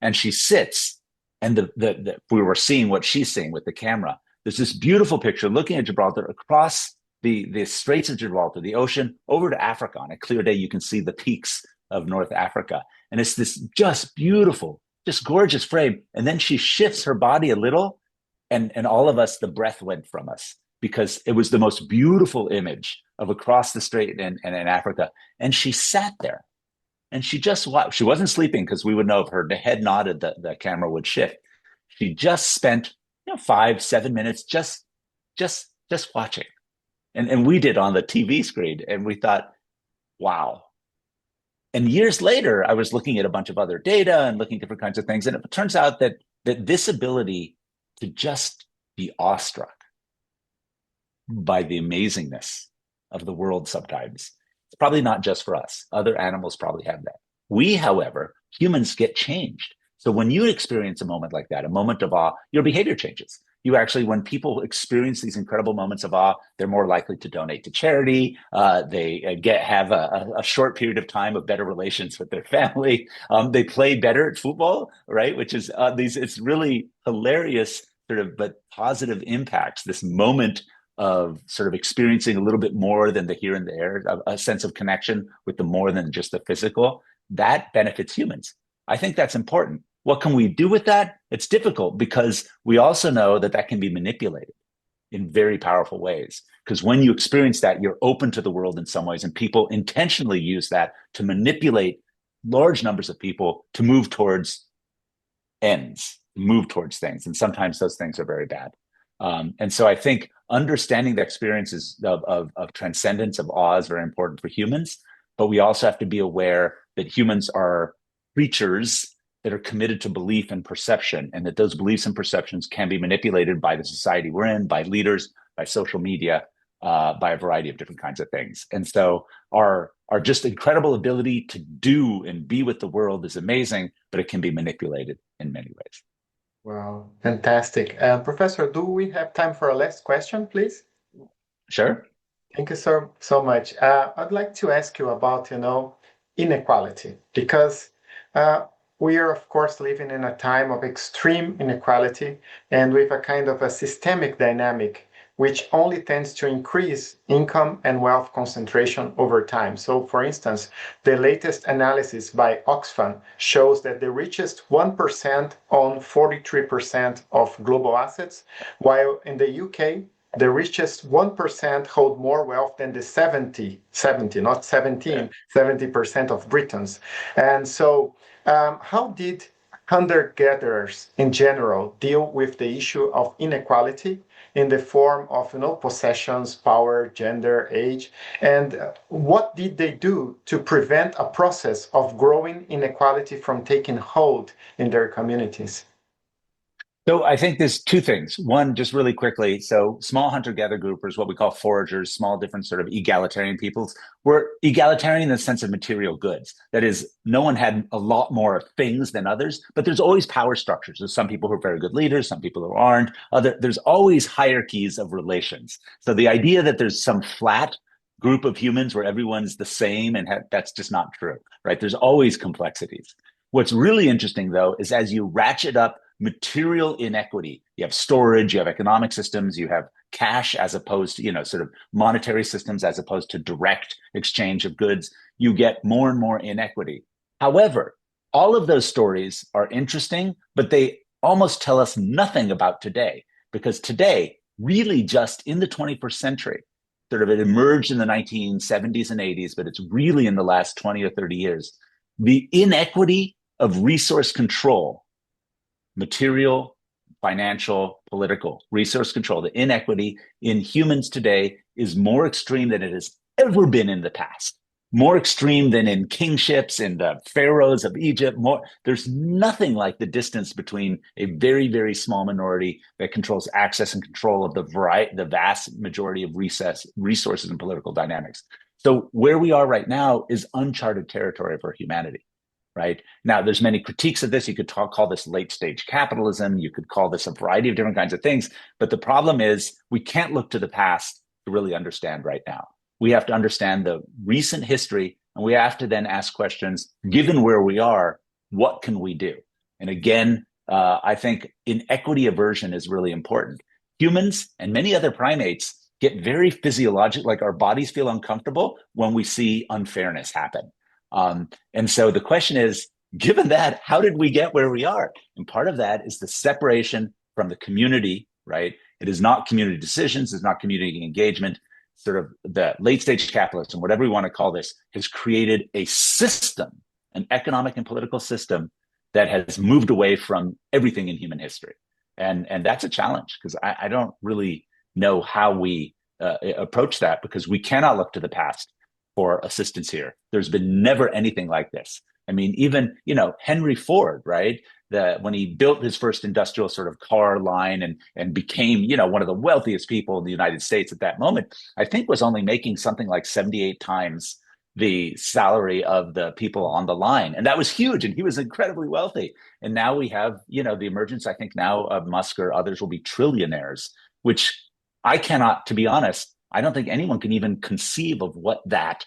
Speaker 2: and she sits. And we were seeing what she's seeing with the camera. There's this beautiful picture looking at Gibraltar across the Straits of Gibraltar, the ocean, over to Africa. On a clear day, you can see the peaks of North Africa. And it's this just beautiful, just gorgeous frame. And then she shifts her body a little, and all of us, the breath went from us, because it was the most beautiful image of across the strait and in Africa. And she sat there and she just watched. She wasn't sleeping, because we would know if her head nodded, the camera would shift. She just spent 5-7 minutes just watching. And we did on the TV screen, and we thought, wow. And years later, I was looking at a bunch of other data and looking at different kinds of things. And it turns out that this ability to just be awestruck by the amazingness of the world sometimes, it's probably not just for us. Other animals probably have that. We, however, humans, get changed. So when you experience a moment like that, a moment of awe, your behavior changes. You actually, when people experience these incredible moments of awe, they're more likely to donate to charity. They have a short period of time of better relations with their family. They play better at football, right? Which is it's really hilarious, but positive impacts. This moment of sort of experiencing a little bit more than the here and there, a sense of connection with the more than just the physical, that benefits humans. I think that's important. What can we do with that? It's difficult, because we also know that can be manipulated in very powerful ways. Because when you experience that, you're open to the world in some ways, and people intentionally use that to manipulate large numbers of people to move towards ends, move towards things. And sometimes those things are very bad. And so I think understanding the experiences of transcendence, of awe, is very important for humans. But we also have to be aware that humans are creatures that are committed to belief and perception, and that those beliefs and perceptions can be manipulated by the society we're in, by leaders, by social media, by a variety of different kinds of things. And so our just incredible ability to do and be with the world is amazing, but it can be manipulated in many ways.
Speaker 1: Wow, fantastic. Professor, do we have time for a last question, please?
Speaker 2: Sure.
Speaker 1: Thank you so much. I'd like to ask you about, inequality, because we are, of course, living in a time of extreme inequality, and with a kind of a systemic dynamic which only tends to increase income and wealth concentration over time. So, for instance, the latest analysis by Oxfam shows that the richest 1% own 43% of global assets, while in the UK, the richest 1% hold more wealth than the 70, not 17, 70% of Britons. And so, how did hunter-gatherers in general deal with the issue of inequality in the form of possessions, power, gender, age, and what did they do to prevent a process of growing inequality from taking hold in their communities?
Speaker 2: So I think there's two things. One, just really quickly. So small hunter-gatherer groupers, what we call foragers, small different sort of egalitarian peoples, were egalitarian in the sense of material goods. That is, no one had a lot more things than others, but there's always power structures. There's some people who are very good leaders, some people who aren't. There's always hierarchies of relations. So the idea that there's some flat group of humans where everyone's the same, and that's just not true, right? There's always complexities. What's really interesting, though, is as you ratchet up material inequity, you have storage, you have economic systems, you have cash as opposed to, sort of monetary systems as opposed to direct exchange of goods, you get more and more inequity. However, all of those stories are interesting, but they almost tell us nothing about today, because today, really just in the 21st century, sort of it emerged in the 1970s and 80s, but it's really in the last 20 or 30 years, the inequity of resource control, material, financial, political resource control, the inequity in humans today is more extreme than it has ever been in the past. More extreme than in kingships and the pharaohs of Egypt. There's nothing like the distance between a very, very small minority that controls access and control of the vast majority of resources and political dynamics. So where we are right now is uncharted territory for humanity. Right now, there's many critiques of this. You could call this late stage capitalism. You could call this a variety of different kinds of things. But the problem is we can't look to the past to really understand right now. We have to understand the recent history, and we have to then ask questions, given where we are, what can we do? And again, I think inequity aversion is really important. Humans and many other primates get very physiological, like our bodies feel uncomfortable when we see unfairness happen. And so the question is, given that, how did we get where we are? And part of that is the separation from the community, right? It is not community decisions, it's not community engagement. Sort of the late stage capitalism, whatever we want to call this, has created a system, an economic and political system that has moved away from everything in human history. And that's a challenge, because I don't really know how we approach that, because we cannot look to the past for assistance here. There's been never anything like this. I mean, even, Henry Ford, right? When he built his first industrial sort of car line and became, one of the wealthiest people in the United States at that moment, I think was only making something like 78 times the salary of the people on the line. And that was huge. And he was incredibly wealthy. And now we have, the emergence, I think now of Musk or others will be trillionaires, which I cannot, to be honest, I don't think anyone can even conceive of what that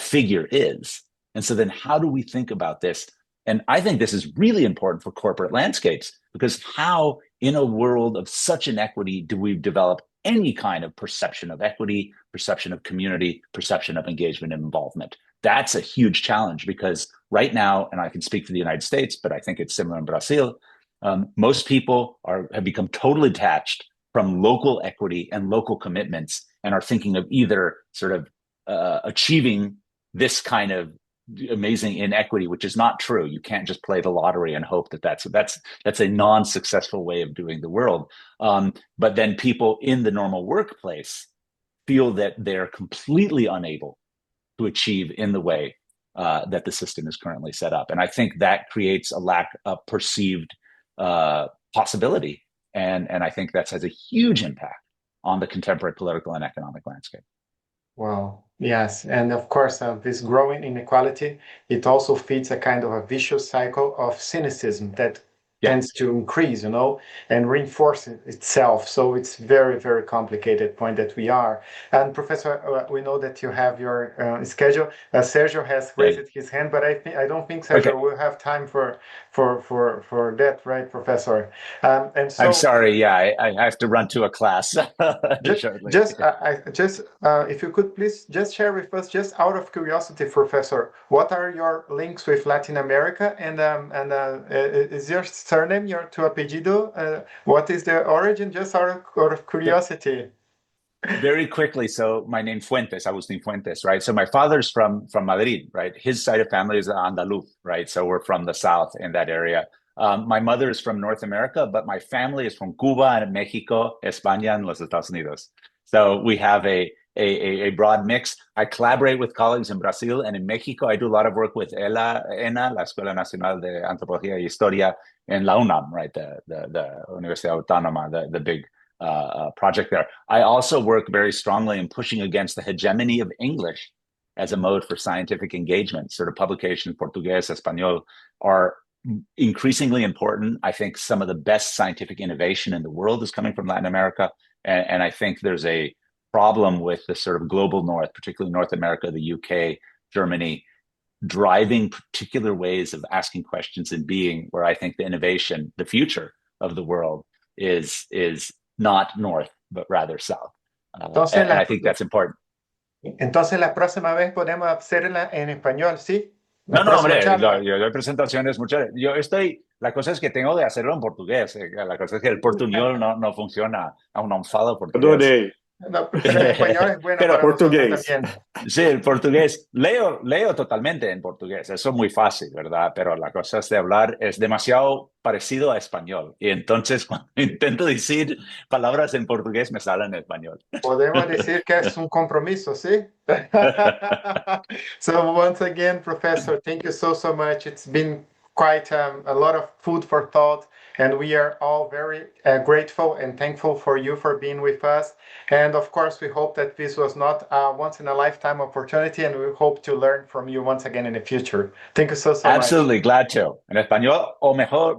Speaker 2: figure is. And so then how do we think about this? And I think this is really important for corporate landscapes, because how in a world of such inequity do we develop any kind of perception of equity, perception of community, perception of engagement and involvement? That's a huge challenge, because right now, and I can speak for the United States, but I think it's similar in Brazil, most people have become totally detached from local equity and local commitments, and are thinking of either sort of achieving this kind of amazing inequity, which is not true. You can't just play the lottery and hope that's a non-successful way of doing the world. But then people in the normal workplace feel that they're completely unable to achieve in the way that the system is currently set up. And I think that creates a lack of perceived possibility. And I think that has a huge impact on the contemporary political and economic landscape.
Speaker 1: Wow. Yes. And of course, this growing inequality, it also feeds a kind of a vicious cycle of cynicism that tends to increase, and reinforce itself. So it's very, very complicated point that we are. And Professor, we know that you have your schedule. Sergio has raised his hand, but I don't think Sergio will have time for that, right, Professor? And so
Speaker 2: I'm sorry. Yeah, I have to run to a class.
Speaker 1: If you could please just share with us, just out of curiosity, Professor, what are your links with Latin America, and is your surname your tu apellido? What is the origin? Just out of curiosity.
Speaker 2: Very quickly. So my name Fuentes, Agustín Fuentes, right? So my father's from Madrid, right? His side of family is Andaluz, right? So we're from the south in that area. My mother is from North America, but my family is from Cuba and Mexico, España, and los Estados Unidos. So we have a broad mix. I collaborate with colleagues in Brazil and in Mexico. I do a lot of work with ENA, la Escuela Nacional de Antropología y Historia, and la UNAM, right? The Universidad Autónoma, the big project there. I also work very strongly in pushing against the hegemony of English as a mode for scientific engagement. Sort of publications, Portuguese, Espanol, are increasingly important. I think some of the best scientific innovation in the world is coming from Latin America. And I think there's a problem with the sort of global north, particularly North America, the UK, Germany, driving particular ways of asking questions and being, where I think the innovation, the future of the world is not north, but rather south. And I think that's important.
Speaker 1: Entonces la próxima vez podemos hacerla en español, ¿sí?
Speaker 2: No, hombre, yo doy presentaciones muchas. La cosa es que tengo de hacerlo en portugués. La cosa es que el portuñol no funciona. Aún no falo portugués.
Speaker 1: No, pero el español es bueno para
Speaker 3: portugués.
Speaker 1: nosotros también.
Speaker 2: Sí, el portugués. Leo totalmente en portugués. Eso es muy fácil, ¿verdad? Pero la cosa es de hablar, es demasiado parecido a español. Y entonces cuando intento decir palabras en portugués me salen en español.
Speaker 1: Podemos decir que es un compromiso, ¿sí? So once again, Professor, thank you so much. It's been quite a lot of food for thought, and we are all very grateful and thankful for you for being with us. And of course, we hope that this was not a once-in-a-lifetime opportunity, and we hope to learn from you once again in the future. Thank you so much.
Speaker 2: Absolutely, glad to. En español o mejor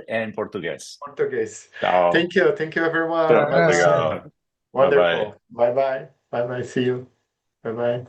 Speaker 2: en portugués.
Speaker 1: Portugués.
Speaker 2: Ciao.
Speaker 1: Thank you everyone.
Speaker 2: Obrigado.
Speaker 1: Wonderful. Bye-bye. Bye-bye. See you. Bye-bye.